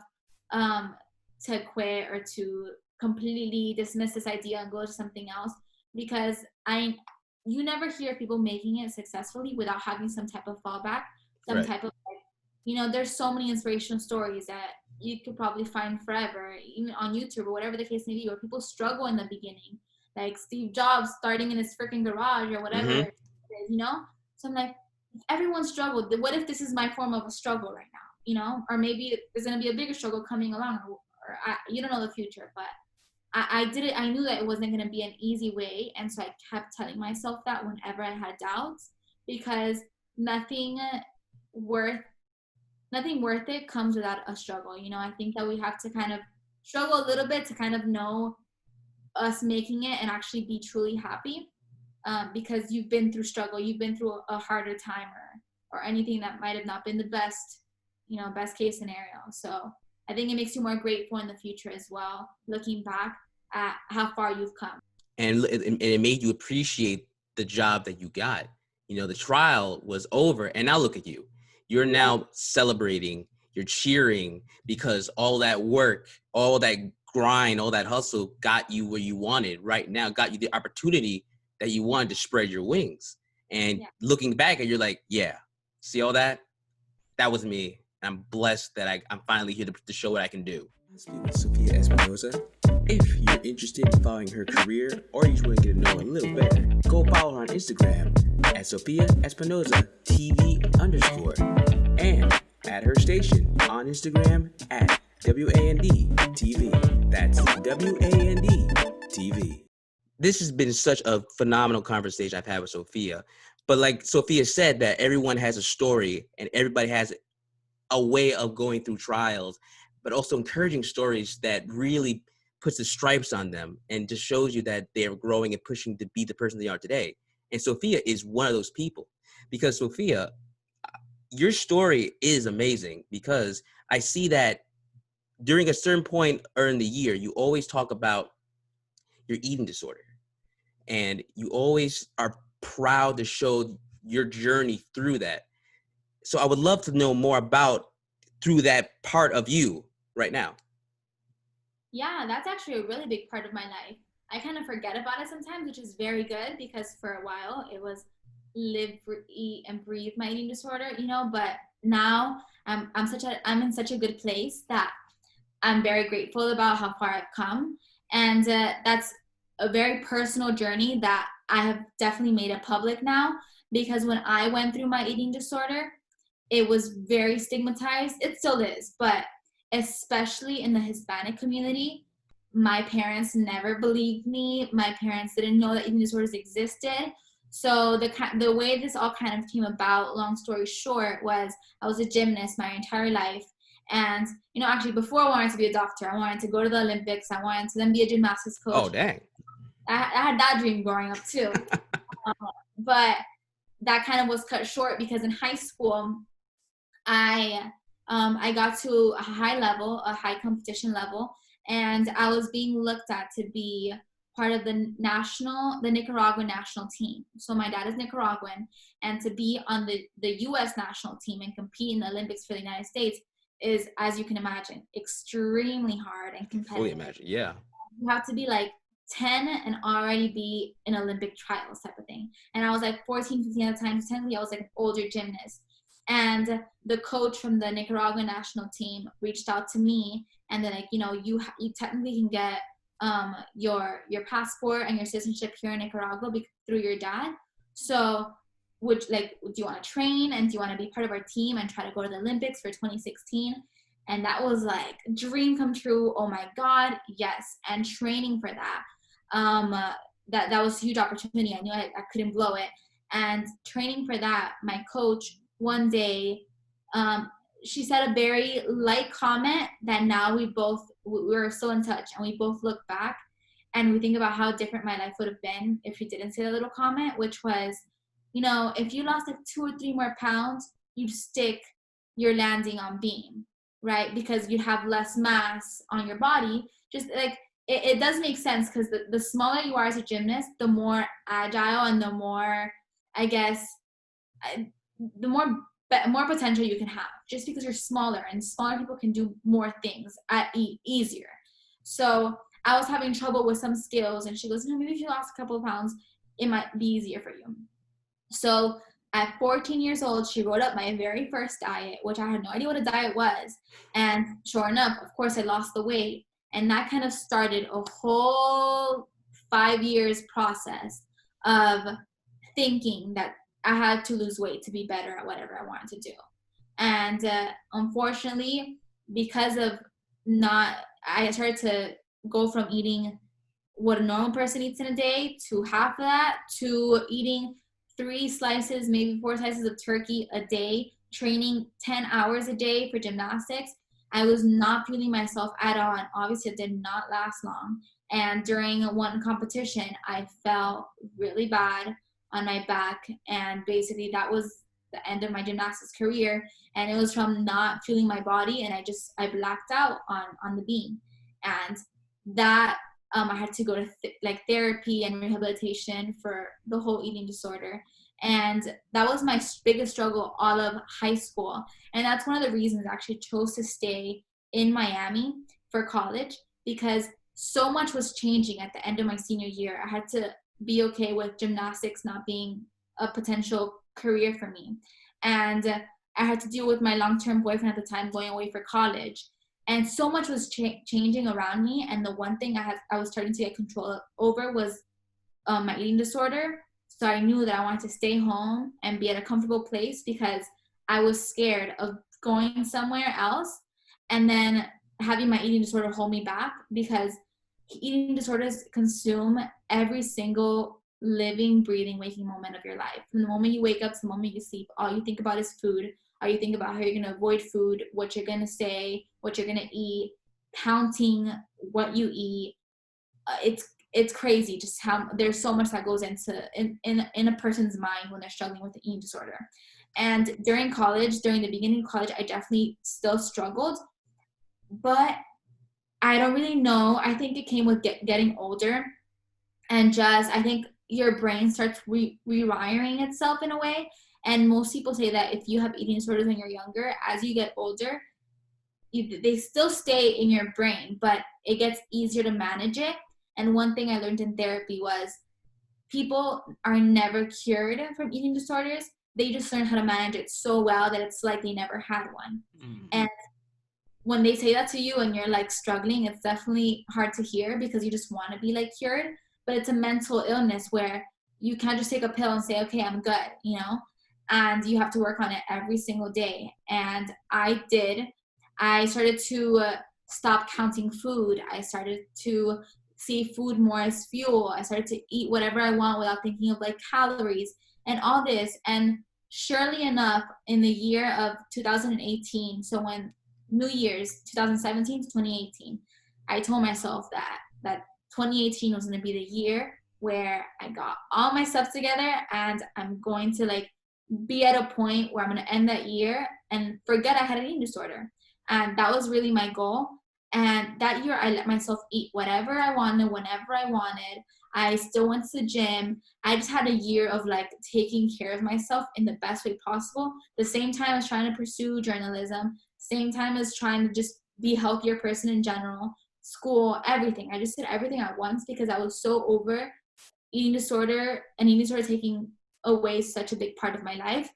to quit or to completely dismiss this idea and go to something else, because you never hear people making it successfully without having some type of fallback, some Right. type of there's so many inspirational stories that you could probably find forever, even on YouTube or whatever the case may be, where people struggle in the beginning, like Steve Jobs starting in his freaking garage or whatever it is, So I'm like, everyone struggled. What if this is my form of a struggle right now, or maybe there's going to be a bigger struggle coming along, or you don't know the future, but I knew that it wasn't going to be an easy way. And so I kept telling myself that whenever I had doubts, because nothing worth it comes without a struggle. I think that we have to kind of struggle a little bit to kind of know us making it and actually be truly happy. Because you've been through struggle, you've been through a harder time, or anything that might have not been the best, best case scenario. So I think it makes you more grateful in the future as well, looking back at how far you've come. And it made you appreciate the job that you got. The trial was over, and now look at you. You're now celebrating, you're cheering, because all that work, all that grind, all that hustle got you where you wanted right now, got you the opportunity that you wanted to spread your wings. And looking back, and you're like, yeah, see all that? That was me. I'm blessed that I'm finally here to show what I can do. Speaking with Sophia Espinosa. If you're interested in following her career, or you just want to get to know her a little better, go follow her on Instagram at Sophia Espinosa TV_, and at her station on Instagram at WAND TV. That's WAND TV. This has been such a phenomenal conversation I've had with Sophia. But like Sophia said, that everyone has a story and everybody has a way of going through trials, but also encouraging stories that really puts the stripes on them and just shows you that they're growing and pushing to be the person they are today. And Sophia is one of those people, because Sophia, your story is amazing, because I see that during a certain point or in the year, you always talk about your eating disorder, and you always are proud to show your journey through that. So I would love to know more about through that part of you right now. Yeah, that's actually a really big part of my life. I kind of forget about it sometimes, which is very good because for a while it was live, eat, and breathe my eating disorder, you know. But now I'm in such a good place that I'm very grateful about how far I've come, and that's a very personal journey that I have definitely made it public now. Because when I went through my eating disorder, it was very stigmatized. It still is, but especially in the Hispanic community, my parents never believed me. My parents didn't know that eating disorders existed. So the way this all kind of came about, long story short, was I was a gymnast my entire life. And, you know, actually before I wanted to be a doctor, I wanted to go to the Olympics. I wanted to then be a gymnastics coach. Oh, dang. I had that dream growing up too. But that kind of was cut short because in high school, I got to a high level, a high competition level, and I was being looked at to be part of the Nicaraguan national team. So my dad is Nicaraguan, and to be on the U.S. national team and compete in the Olympics for the United States is, as you can imagine, extremely hard and competitive. Fully imagine. Yeah. You have to be like 10 and already be in Olympic trials type of thing. And I was like 14, 15 at the time. So technically I was like an older gymnast. And the coach from the Nicaraguan national team reached out to me, and they're like, you know, you technically can get your passport and your citizenship here in Nicaragua through your dad. So do you want to train and do you want to be part of our team and try to go to the Olympics for 2016? And that was like dream come true. Oh my God, yes. And training for that, that was a huge opportunity. I knew I couldn't blow it. And training for that, my coach one day, she said a very light comment that now we're still in touch, and we both look back and we think about how different my life would have been if she didn't say the little comment, which was, you know, if you lost like 2 or 3 more pounds, you'd stick your landing on beam, right? Because you have less mass on your body. Just like it does make sense, because the smaller you are as a gymnast, the more agile and the more, I guess, the more potential you can have, just because you're smaller, and smaller people can do more things easier. So I was having trouble with some skills, and she goes, no, maybe if you lost a couple of pounds, it might be easier for you. So at 14 years old, she wrote up my very first diet, which I had no idea what a diet was. And sure enough, of course, I lost the weight. And that kind of started a whole 5 years process of thinking that I had to lose weight to be better at whatever I wanted to do. And unfortunately, because of I started to go from eating what a normal person eats in a day to half of that, to eating 3 slices, maybe 4 slices of turkey a day, training 10 hours a day for gymnastics. I was not feeling myself at all, and obviously it did not last long. And during one competition, I felt really bad on my back, and basically that was the end of my gymnastics career. And it was from not feeling my body, and I blacked out on the beam. And that I had to go to therapy and rehabilitation for the whole eating disorder. And that was my biggest struggle all of high school. And that's one of the reasons I actually chose to stay in Miami for college, because so much was changing at the end of my senior year. I had to be okay with gymnastics not being a potential career for me. And I had to deal with my long-term boyfriend at the time going away for college. And so much was changing around me. And the one thing I was starting to get control over was my eating disorder. So I knew that I wanted to stay home and be at a comfortable place, because I was scared of going somewhere else and then having my eating disorder hold me back, because eating disorders consume every single living, breathing, waking moment of your life. From the moment you wake up to the moment you sleep, all you think about is food. All you think about how you're going to avoid food, what you're going to say, what you're going to eat, counting what you eat. It's crazy just how there's so much that goes into in a person's mind when they're struggling with an eating disorder. And during the beginning of college, I definitely still struggled. but I don't really know. I think it came with getting older, and just I think your brain starts rewiring itself in a way. And most people say that if you have eating disorders when you're younger, as you get older, they still stay in your brain, but it gets easier to manage it. And one thing I learned in therapy was people are never cured from eating disorders. They just learn how to manage it so well that it's like they never had one. Mm. And when they say that to you and you're like struggling, it's definitely hard to hear because you just want to be like cured. But it's a mental illness where you can't just take a pill and say, okay, I'm good, you know? And you have to work on it every single day. And I did. I started to stop counting food. I started to see food more as fuel. I started to eat whatever I want without thinking of like calories and all this. And surely enough, in the year of 2018, so when New Year's 2017 to 2018, I told myself that 2018 was going to be the year where I got all my stuff together and I'm going to like be at a point where I'm going to end that year and forget I had an eating disorder. And that was really my goal. And that year I let myself eat whatever I wanted, whenever I wanted. I still went to the gym. I just had a year of like taking care of myself in the best way possible. The same time I was trying to pursue journalism, same time as trying to just be a healthier person in general, school, everything. I just did everything at once because I was so over eating disorder and eating disorder taking away such a big part of my life.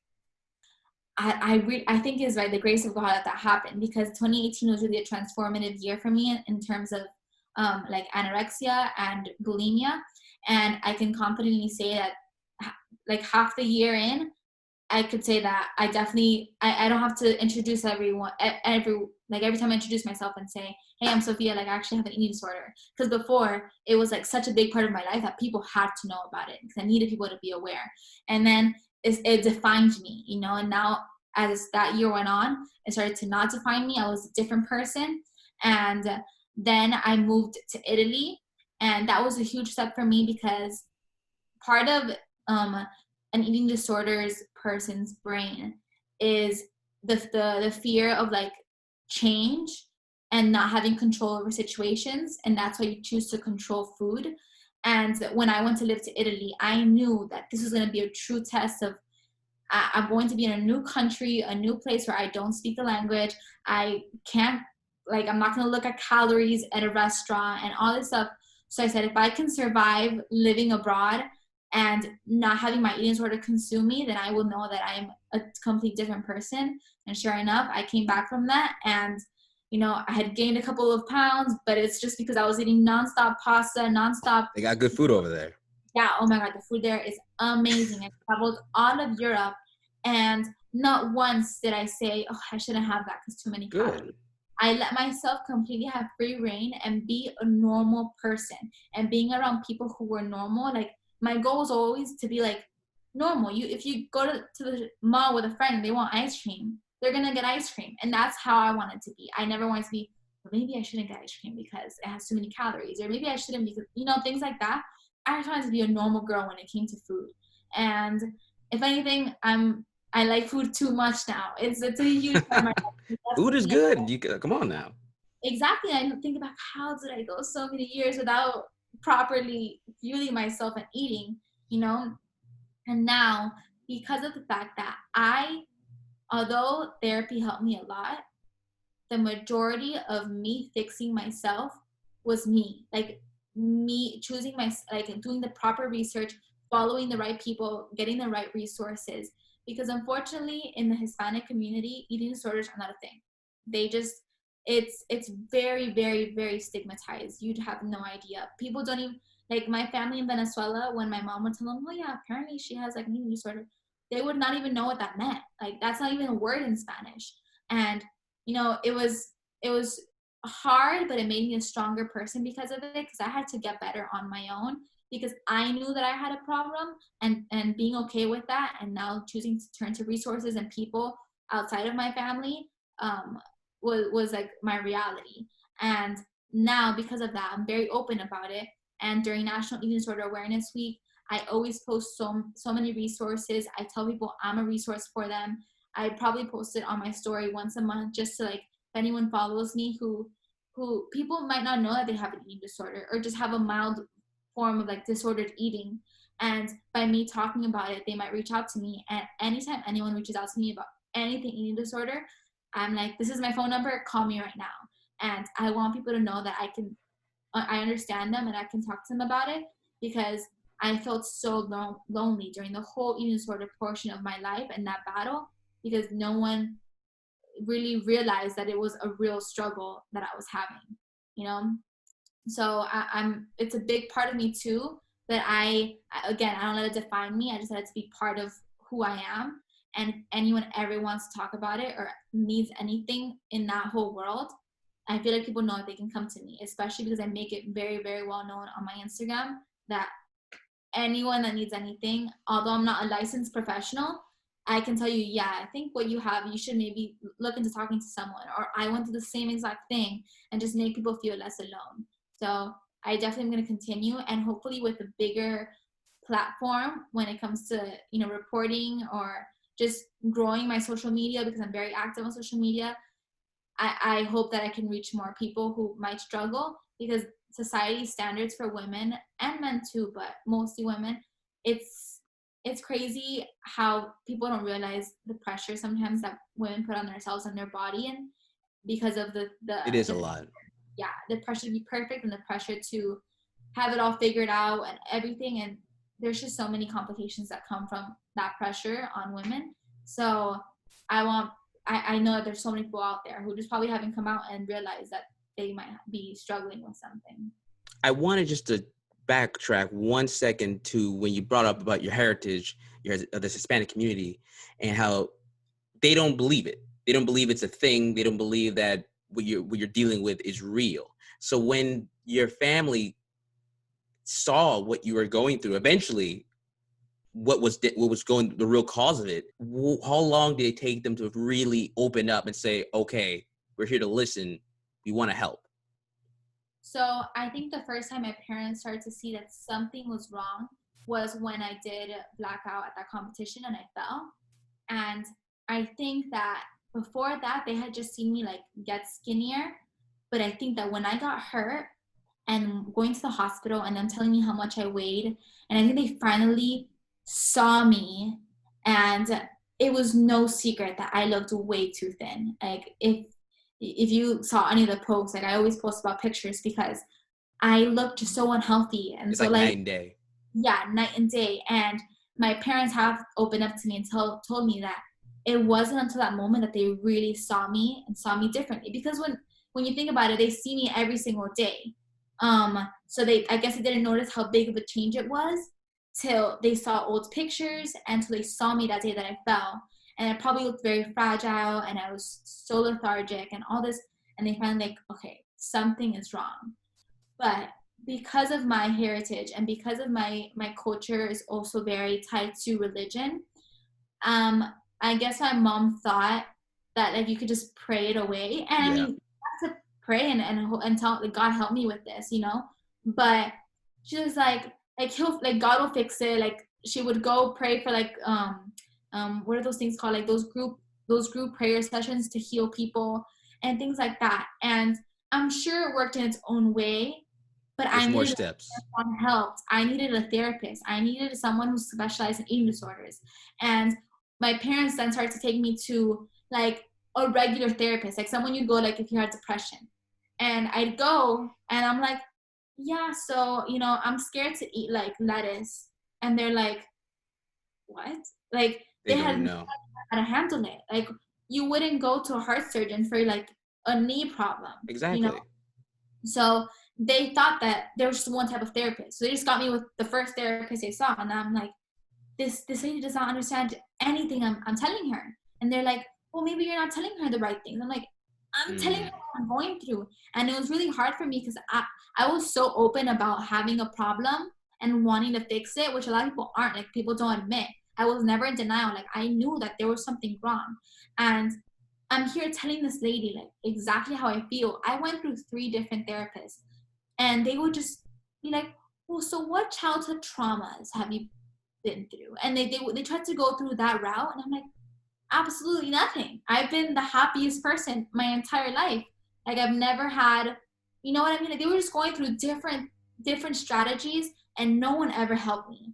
I think it's by the grace of God that happened, because 2018 was really a transformative year for me in terms of like anorexia and bulimia. And I can confidently say that like half the year in, I could say that I definitely, I don't have to introduce everyone, every time I introduce myself and say, hey, I'm Sophia, like I actually have an eating disorder. Because before, it was like such a big part of my life that people had to know about it because I needed people to be aware. And then it defined me, you know, and now as that year went on, it started to not define me. I was a different person. And then I moved to Italy, and that was a huge step for me because part of an eating disorders person's brain is the fear of like change and not having control over situations, and that's why you choose to control food. And when I went to live to Italy, I knew that this was going to be a true test of I'm going to be in a new country, a new place where I don't speak the language. I can't, like, I'm not going to look at calories at a restaurant and all this stuff. So I said, if I can survive living abroad and not having my eating disorder consume me, then I will know that I'm a complete different person. And sure enough, I came back from that, and you know, I had gained a couple of pounds, but it's just because I was eating nonstop pasta, nonstop. They got good food over there. Yeah, oh my God, the food there is amazing. I traveled all of Europe, and not once did I say, oh, I shouldn't have that because too many calories. Good. I let myself completely have free reign and be a normal person. And being around people who were normal, like my goal was always to be like normal. If you go to the mall with a friend and they want ice cream, they're gonna get ice cream. And that's how I wanted to be. I never wanted to be, well, maybe I shouldn't get ice cream because it has too many calories, or maybe I shouldn't because, you know, things like that. I just wanted to be a normal girl when it came to food. And if anything, I like food too much now. It's a huge part of my life. Food is good. You come on now. Exactly. I think about how did I go so many years without properly fueling myself and eating, you know? And now, because of the fact that although therapy helped me a lot, the majority of me fixing myself was me. Like me choosing like doing the proper research, following the right people, getting the right resources. Because unfortunately, in the Hispanic community, eating disorders are not a thing. They just it's very, very, very stigmatized. You'd have no idea. People don't even, like my family in Venezuela, when my mom would tell them, oh yeah, apparently she has like an eating disorder, they would not even know what that meant. Like that's not even a word in Spanish. And you know, it was hard, but it made me a stronger person because of it, because I had to get better on my own, because I knew that I had a problem, and being okay with that, and now choosing to turn to resources and people outside of my family was like my reality. And now because of that, I'm very open about it. And during National Eating Disorder Awareness Week, I always post so many resources. I tell people I'm a resource for them. I probably post it on my story once a month just to like anyone follows me who people might not know that they have an eating disorder or just have a mild form of like disordered eating. And by me talking about it, they might reach out to me. And anytime anyone reaches out to me about anything eating disorder, I'm like, this is my phone number, call me right now. And I want people to know that I understand them and I can talk to them about it, because I felt so lonely during the whole eating disorder portion of my life and that battle, because no one really realized that it was a real struggle that I was having, you know? So it's a big part of me too, that I don't let it define me. I just let it to be part of who I am. And if anyone ever wants to talk about it or needs anything in that whole world, I feel like people know that they can come to me, especially because I make it very, very well known on my Instagram that anyone that needs anything, although I'm not a licensed professional, I can tell you, yeah, I think what you have, you should maybe look into talking to someone, or I went through the same exact thing, and just make people feel less alone. So I definitely am going to continue, and hopefully with a bigger platform when it comes to, reporting or just growing my social media, because I'm very active on social media. I hope that I can reach more people who might struggle, because society standards for women and men too, but mostly women, it's crazy how people don't realize the pressure sometimes that women put on themselves and their body, and because of It is a lot. yeah, the pressure to be perfect and the pressure to have it all figured out and everything. And there's just so many complications that come from that pressure on women. So I know that there's so many people out there who just probably haven't come out and realized that they might be struggling with something. I wanted just to backtrack 1 second to when you brought up about your heritage, this Hispanic community, and how they don't believe it. They don't believe it's a thing. They don't believe that what you're dealing with is real. So when your family saw what you were going through, eventually, what was going, the real cause of it, how long did it take them to really open up and say, okay, we're here to listen, we want to help? So I think the first time my parents started to see that something was wrong was when I did black out at that competition and I fell. And I think that before that, they had just seen me like get skinnier. But I think that when I got hurt and going to the hospital and them telling me how much I weighed, and I think they finally saw me, and it was no secret that I looked way too thin. Like if you saw any of the posts, like I always post about pictures because I looked just so unhealthy. And It's so like like night and day. yeah, night and day. And my parents have opened up to me and told me that it wasn't until that moment that they really saw me and saw me differently. Because when you think about it, they see me every single day. So I guess they didn't notice how big of a change it was till they saw old pictures and till they saw me that day that I fell. And I probably looked very fragile and I was so lethargic and all this. And they finally like, okay, something is wrong. But because of my heritage and because of my culture is also very tied to religion, I guess my mom thought that like you could just pray it away. And I mean, you have to pray and tell like, God help me with this, But she was like God will fix it. Like she would go pray for like what are those things called? Like those group prayer sessions to heal people and things like that. And I'm sure it worked in its own way, but There's I more needed steps. help. I needed a therapist. I needed someone who specialized in eating disorders. And my parents then started to take me to like a regular therapist, like someone you'd go like if you had depression. And I'd go and I'm like, yeah, so I'm scared to eat like lettuce. And they're like, what? Like They had don't no know. idea how to handle it. Like you wouldn't go to a heart surgeon for like a knee problem. Exactly. So they thought that there was just one type of therapist. So they just got me with the first therapist they saw. And I'm like, this lady does not understand anything I'm telling her. And they're like, well, maybe you're not telling her the right things. I'm like, I'm telling her what I'm going through. And it was really hard for me because I was so open about having a problem and wanting to fix it, which a lot of people aren't. Like people don't admit. I was never in denial. Like I knew that there was something wrong. And I'm here telling this lady like exactly how I feel. I went through 3 different therapists and they would just be like, well, so what childhood traumas have you been through? And they tried to go through that route. And I'm like, Absolutely nothing. I've been the happiest person my entire life. Like I've never had, you know what I mean? Like they were just going through different strategies and no one ever helped me.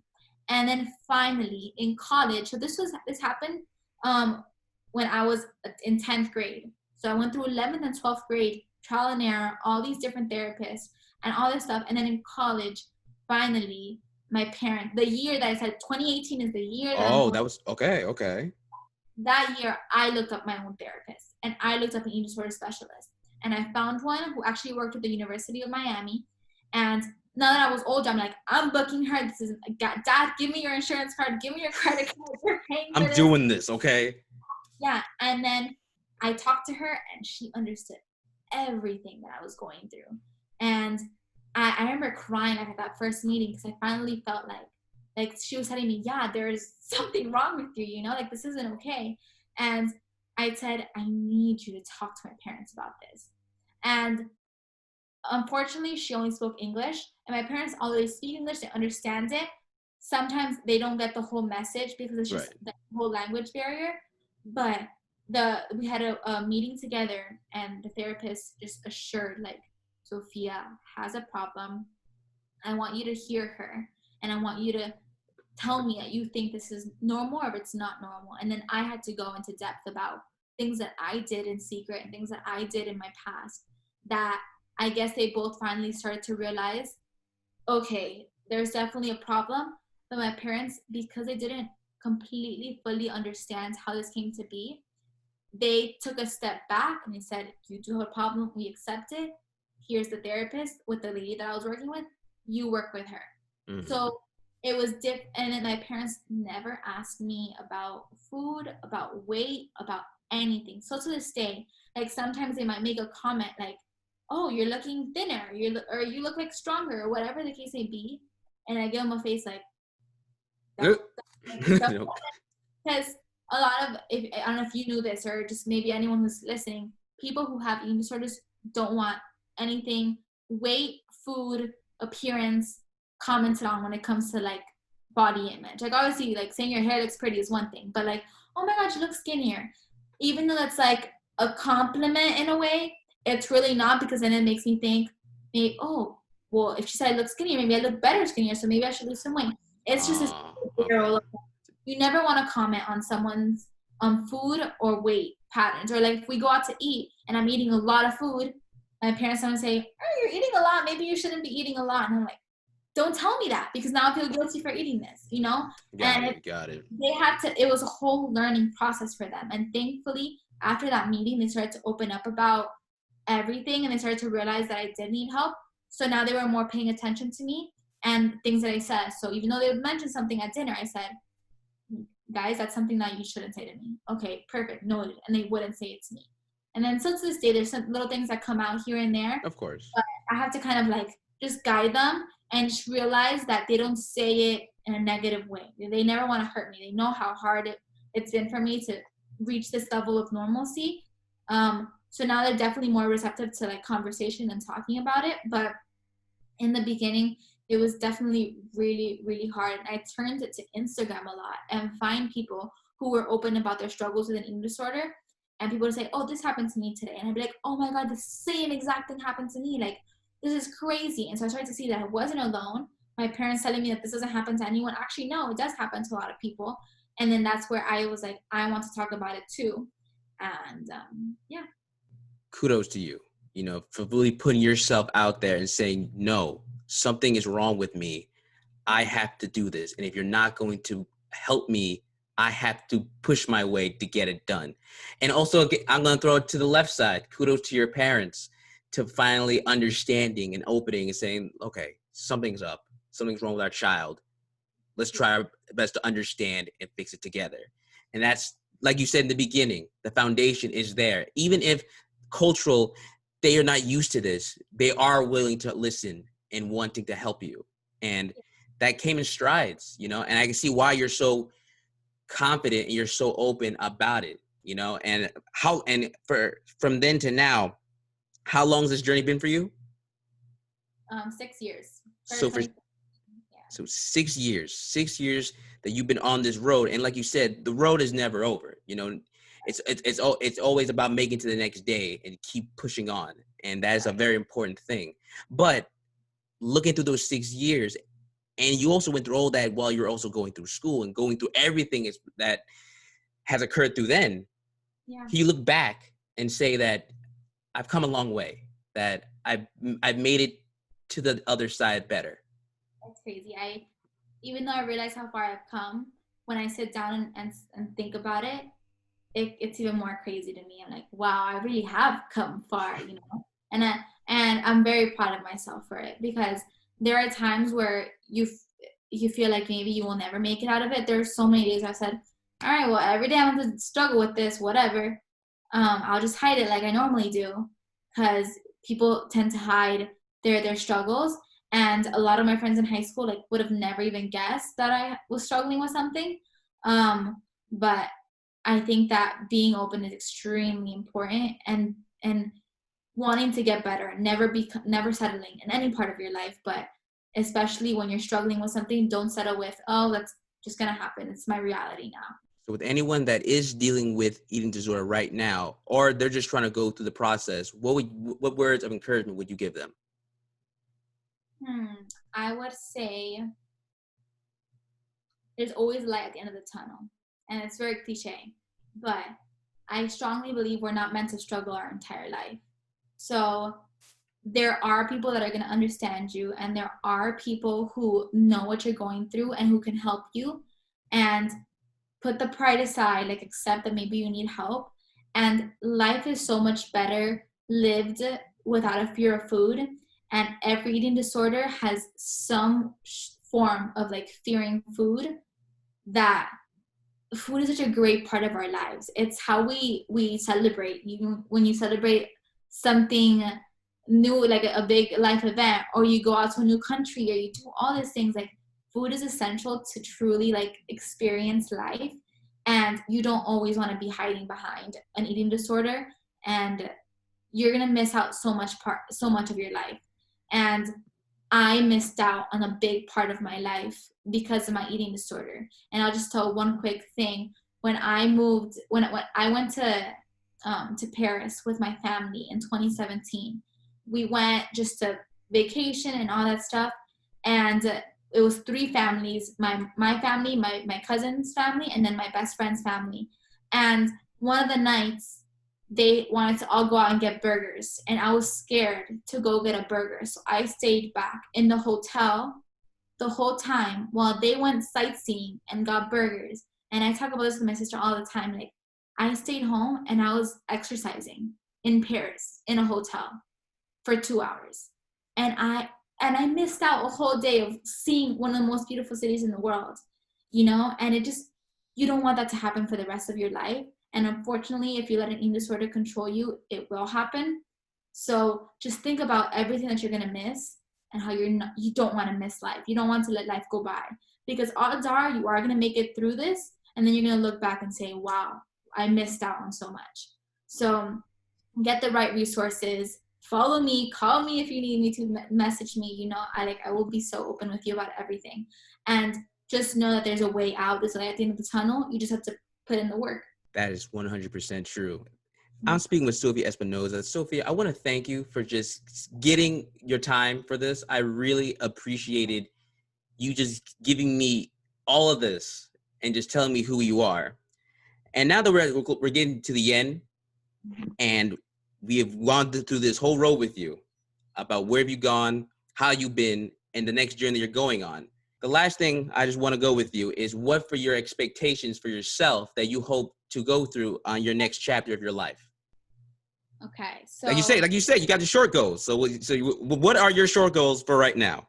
And then finally in college, so this happened um when I was in 10th grade. So I went through 11th and 12th grade, trial and error, all these different therapists and all this stuff. And then in college, finally, my parent, the year that I said 2018 is the year that I'm Oh, going, that was okay. Okay. that year I looked up my own therapist and I looked up an eating disorder specialist. And I found one who actually worked with the University of Miami. And now that I was older, I'm like, I'm booking her. This is Dad, give me your insurance card, give me your credit card. We're paying for I'm this. doing this, okay? Yeah. And then I talked to her and she understood everything that I was going through. And I remember crying at that first meeting because I finally felt like she was telling me, yeah, there's something wrong with you, you know, like this isn't okay. And I said, I need you to talk to my parents about this. And unfortunately, she only spoke English, and my parents, although they speak English, they understand it. Sometimes they don't get the whole message because it's just Right. the whole language barrier. But we had a meeting together, and the therapist just assured, like, Sophia has a problem. I want you to hear her, and I want you to tell me that you think this is normal or if it's not normal. And then I had to go into depth about things that I did in secret and things that I did in my past that I guess they both finally started to realize, okay, there's definitely a problem. But my parents, because they didn't completely fully understand how this came to be, they took a step back and they said, you do have a problem, we accept it. Here's the therapist with the lady that I was working with, you work with her. Mm-hmm. So it was and then my parents never asked me about food, about weight, about anything. So to this day, like sometimes they might make a comment like, oh, you're looking thinner, or you look like stronger, or whatever the case may be. And I give them a face like, that's No. because a lot of, if I don't know if you knew this or just maybe anyone who's listening, people who have eating disorders don't want anything weight, food, appearance commented on when it comes to like body image. Like obviously like saying your hair looks pretty is one thing, but like, oh my gosh, you look skinnier. Even though that's like a compliment in a way, it's really not, because then it makes me think, maybe, oh, well, if she said I look skinnier, maybe I look better skinnier, so maybe I should lose some weight. It's just a Okay. you never want to comment on someone's food or weight patterns. Or like if we go out to eat and I'm eating a lot of food, my parents sometimes say, oh, you're eating a lot, maybe you shouldn't be eating a lot. And I'm like, don't tell me that, because now I feel guilty for eating this, you know? Got it. Got it. They had to, it was a whole learning process for them. And thankfully, after that meeting, they started to open up about everything and they started to realize that I did need help. So now they were more paying attention to me and things that I said. So even though they would mention something at dinner, I said, guys, that's something that you shouldn't say to me. Okay, perfect, noted. And they wouldn't say it to me. And then since this day, there's some little things that come out here and there. Of course. But I have to kind of like just guide them and just realize that they don't say it in a negative way. They never want to hurt me. They know how hard it's been for me to reach this level of normalcy. So now they're definitely more receptive to like conversation and talking about it. But in the beginning, it was definitely really, really hard. And I turned it to Instagram a lot and find people who were open about their struggles with an eating disorder. And people would say, oh, this happened to me today. And I'd be like, oh my God, the same exact thing happened to me. Like, this is crazy. And so I started to see that I wasn't alone. My parents telling me that this doesn't happen to anyone. Actually, no, it does happen to a lot of people. And then that's where I was like, I want to talk about it too. And yeah. Kudos to you, for really putting yourself out there and saying, no, something is wrong with me. I have to do this. And if you're not going to help me, I have to push my way to get it done. And also, I'm going to throw it to the left side. Kudos to your parents to finally understanding and opening and saying, okay, something's up. Something's wrong with our child. Let's try our best to understand and fix it together. And that's, like you said in the beginning, the foundation is there. Even if cultural, they are not used to this, they are willing to listen and wanting to help you. And that came in strides, and I can see why you're so confident and you're so open about it, and from then to now, how long has this journey been for you? 6 years. So for So 6 years that you've been on this road. And like you said, the road is never over. It's always about making to the next day and keep pushing on. And that is a very important thing. But looking through those 6 years, and you also went through all that while you're also going through school and going through everything that has occurred through then. Yeah. Can you look back and say that I've come a long way, that I've made it to the other side better? That's crazy. Even though I realize how far I've come, when I sit down and think about it, it's even more crazy to me. I'm like, wow, I really have come far, and I'm very proud of myself for it, because there are times where you feel like maybe you will never make it out of it. There's so many days I've said, all right, well, every day I'm going to struggle with this, whatever. I'll just hide it like I normally do, because people tend to hide their struggles. And a lot of my friends in high school would have never even guessed that I was struggling with something. But I think that being open is extremely important, and wanting to get better, never settling in any part of your life, but especially when you're struggling with something, don't settle with, oh, that's just gonna happen. It's my reality now. So with anyone that is dealing with eating disorder right now, or they're just trying to go through the process, what words of encouragement would you give them? I would say there's always light at the end of the tunnel. And it's very cliche, but I strongly believe we're not meant to struggle our entire life. So there are people that are going to understand you, and there are people who know what you're going through and who can help you. And put the pride aside, accept that maybe you need help. And life is so much better lived without a fear of food. And every eating disorder has some form of fearing food. That food is such a great part of our lives. It's how we celebrate. When you celebrate something new, like a big life event, or you go out to a new country, or you do all these things, food is essential to truly experience life. And you don't always want to be hiding behind an eating disorder, and you're gonna miss out so much of your life. And I missed out on a big part of my life because of my eating disorder. And I'll just tell one quick thing. When I went to Paris with my family in 2017, we went just to vacation and all that stuff. And it was 3 families, my family, my cousin's family, and then my best friend's family. And one of the nights, they wanted to all go out and get burgers, and I was scared to go get a burger. So I stayed back in the hotel the whole time while they went sightseeing and got burgers. And I talk about this with my sister all the time. I stayed home and I was exercising in Paris in a hotel for 2 hours. And I missed out a whole day of seeing one of the most beautiful cities in the world, and you don't want that to happen for the rest of your life. And unfortunately, if you let an eating disorder control you, it will happen. So just think about everything that you're going to miss, and how you don't want to miss life. You don't want to let life go by, because odds are you are going to make it through this, and then you're going to look back and say, wow, I missed out on so much. So get the right resources. Follow me, call me if you need me to message me. I will be so open with you about everything. And just know that there's a way out. There's a light at the end of the tunnel. You just have to put in the work. That is 100% true. I'm speaking with Sophia Espinosa. Sophia, I want to thank you for just getting your time for this. I really appreciated you just giving me all of this and just telling me who you are. And now that we're getting to the end, and we have gone through this whole road with you about where have you gone, how you've been, and the next journey you're going on. The last thing I just want to go with you is what for your expectations for yourself that you hope to go through on your next chapter of your life. Okay, so like you said, you got the short goals. So what are your short goals for right now?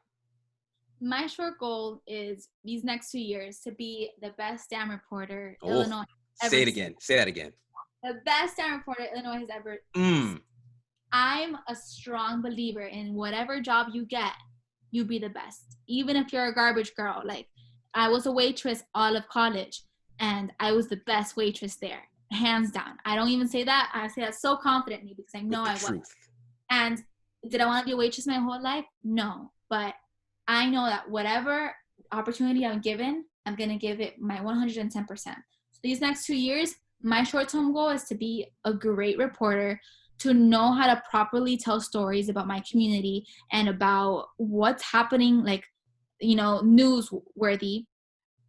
My short goal is these next 2 years to be the best STEM reporter Illinois ever Say it again. Say that again. The best STEM reporter Illinois has ever seen. I'm a strong believer in whatever job you get, you be the best. Even if you're a garbage girl. I was a waitress all of college, and I was the best waitress there, hands down. I don't even say that. I say that so confidently because I know I was. And did I want to be a waitress my whole life? No. But I know that whatever opportunity I'm given, I'm going to give it my 110%. So these next 2 years, my short-term goal is to be a great reporter, to know how to properly tell stories about my community and about what's happening, like, newsworthy.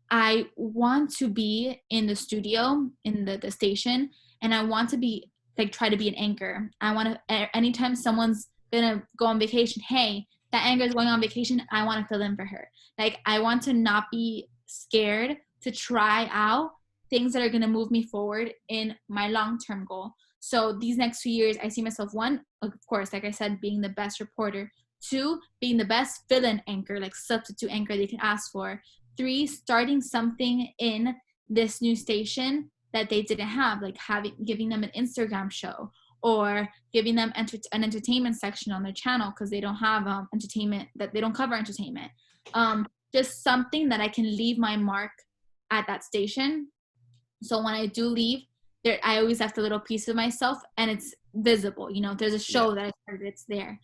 I want to be in the studio, in the station, and I want to be like try to be an anchor. I want to anytime someone's gonna go on vacation, hey, that anchor is going on vacation. I want to fill in for her. Like I want to not be scared to try out things that are gonna move me forward in my long-term goal. So these next 2 years, I see myself, one, of course, like I said, being the best reporter. Two, being the best fill-in anchor, like substitute anchor they can ask for. Three, starting something in this new station that they didn't have, like giving them an Instagram show or giving them an entertainment section on their channel because they don't have entertainment, that they don't cover entertainment. Just something that I can leave my mark at that station. So when I do leave, there I always have the little piece of myself, and it's visible. There's a show that I started, it's there.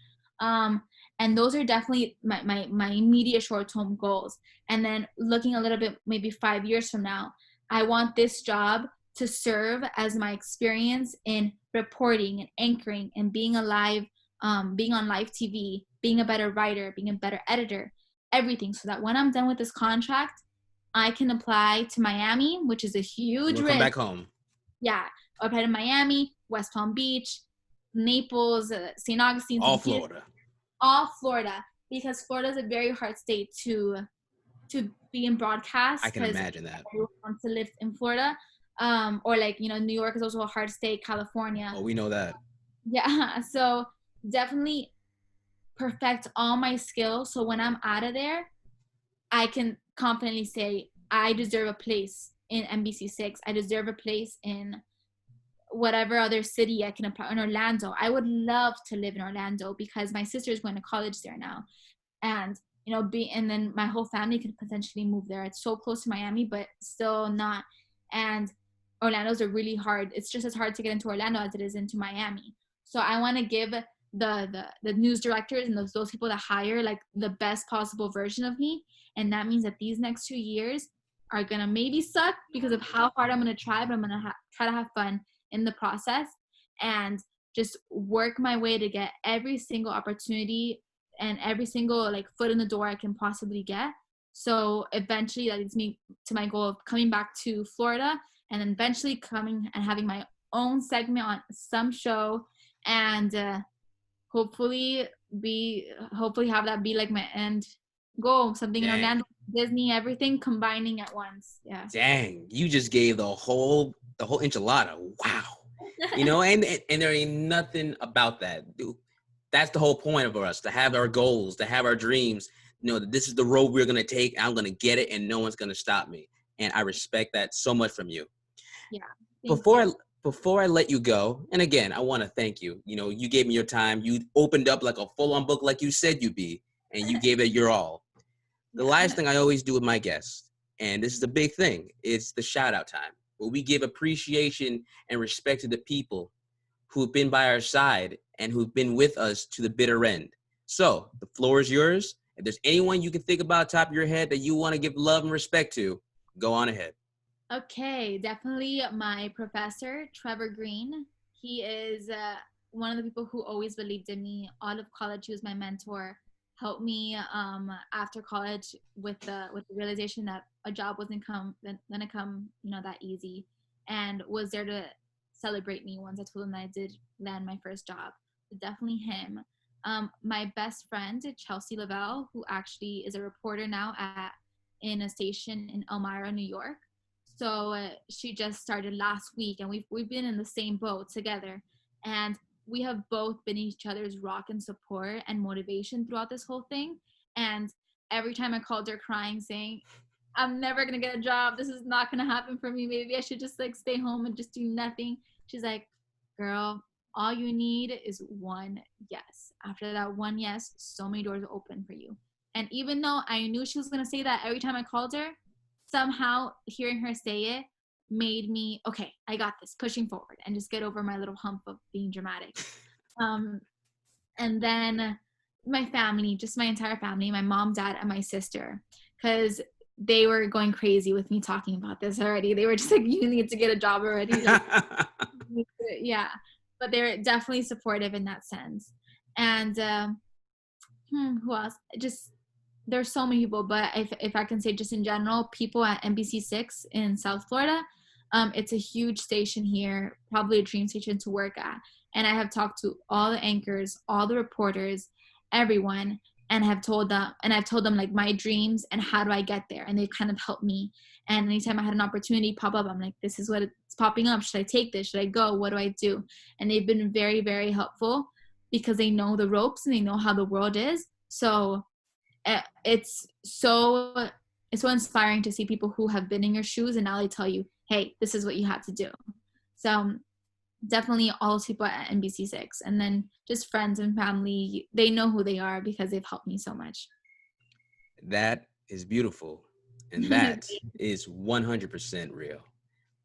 And those are definitely my immediate short-term goals. And then looking a little bit, maybe 5 years from now, I want this job to serve as my experience in reporting and anchoring and being alive, being on live TV, being a better writer, being a better editor, everything. So that when I'm done with this contract, I can apply to Miami, which is a huge risk. Come back home. Yeah, apply to Miami, West Palm Beach, Naples, St. Augustine. All Florida. All Florida, because Florida is a very hard state to be in broadcast. I can imagine that. Everyone wants to live in Florida, or like New York is also a hard state. California. Oh, we know that. Yeah, so definitely perfect all my skills. So when I'm out of there, I can confidently say I deserve a place in NBC6. I deserve a place in whatever other city I can apply. In Orlando, I would love to live in Orlando because my sister is going to college there now, and and then my whole family could potentially move there. It's so close to Miami, but still not. And Orlando's a really hard. It's just as hard to get into Orlando as it is into Miami. So I want to give the news directors and those people that hire like the best possible version of me, and that means that these next 2 years are gonna maybe suck because of how hard I'm gonna try, but I'm gonna try to have fun in the process and just work my way to get every single opportunity and every single like foot in the door I can possibly get. So eventually that leads me to my goal of coming back to Florida and then eventually coming and having my own segment on some show and hopefully have that be like my end goal, something in Orlando, Disney, everything combining at once. Yeah. Dang, you just gave the whole enchilada. Wow. And there ain't nothing about that, dude. That's the whole point of us, to have our goals, to have our dreams, that this is the road we're going to take. I'm going to get it and no one's going to stop me. And I respect that so much from you. Yeah. Before I let you go, and again, I want to thank you. You gave me your time. You opened up like a full-on book like you said you'd be, and you gave it your all. The last thing I always do with my guests, and this is a big thing, it's the shout-out time, where we give appreciation and respect to the people who've been by our side and who've been with us to the bitter end. So the floor is yours. If there's anyone you can think about top of your head that you want to give love and respect to, go on ahead. Okay, definitely my professor, Trevor Green. He is one of the people who always believed in me. All of college, he was my mentor. Helped me after college with the realization that a job wasn't gonna come that easy, and was there to celebrate me once I told him that I did land my first job. So definitely him. My best friend, Chelsea Lavelle, who actually is a reporter now in a station in Elmira, New York. So she just started last week, and we've been in the same boat together, and we have both been each other's rock and support and motivation throughout this whole thing. And every time I called her crying, saying, I'm never going to get a job. This is not going to happen for me. Maybe I should just like stay home and just do nothing. She's like, girl, all you need is one yes. After that one yes, so many doors will open for you. And even though I knew she was going to say that every time I called her, somehow hearing her say it made me, okay, I got this, pushing forward and just get over my little hump of being dramatic. And then my family, just my entire family, my mom, dad, and my sister, because they were going crazy with me talking about this already. They were just like, you need to get a job already. Like, yeah, but they're definitely supportive in that sense. And who else? Just there's so many people, but if I can say just in general, people at NBC6 in South Florida, it's a huge station here, probably a dream station to work at. And I have talked to all the anchors, all the reporters, everyone, and I've told them like my dreams and how do I get there, and they kind of helped me. And anytime I had an opportunity pop up, I'm like, this is what it's popping up. Should I take this? Should I go? What do I do? And they've been very, very helpful because they know the ropes and they know how the world is. So it's so inspiring to see people who have been in your shoes and now they tell you, hey, this is what you have to do. So definitely all those people at NBC6, and then just friends and family, they know who they are because they've helped me so much. That is beautiful, and that is 100% real.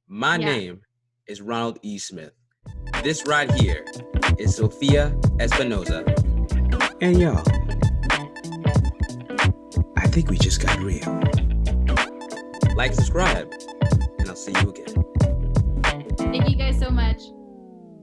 My name is Ronald E. Smith. This right here is Sophia Espinosa. And y'all, I think we just got real. Like, subscribe, and I'll see you again.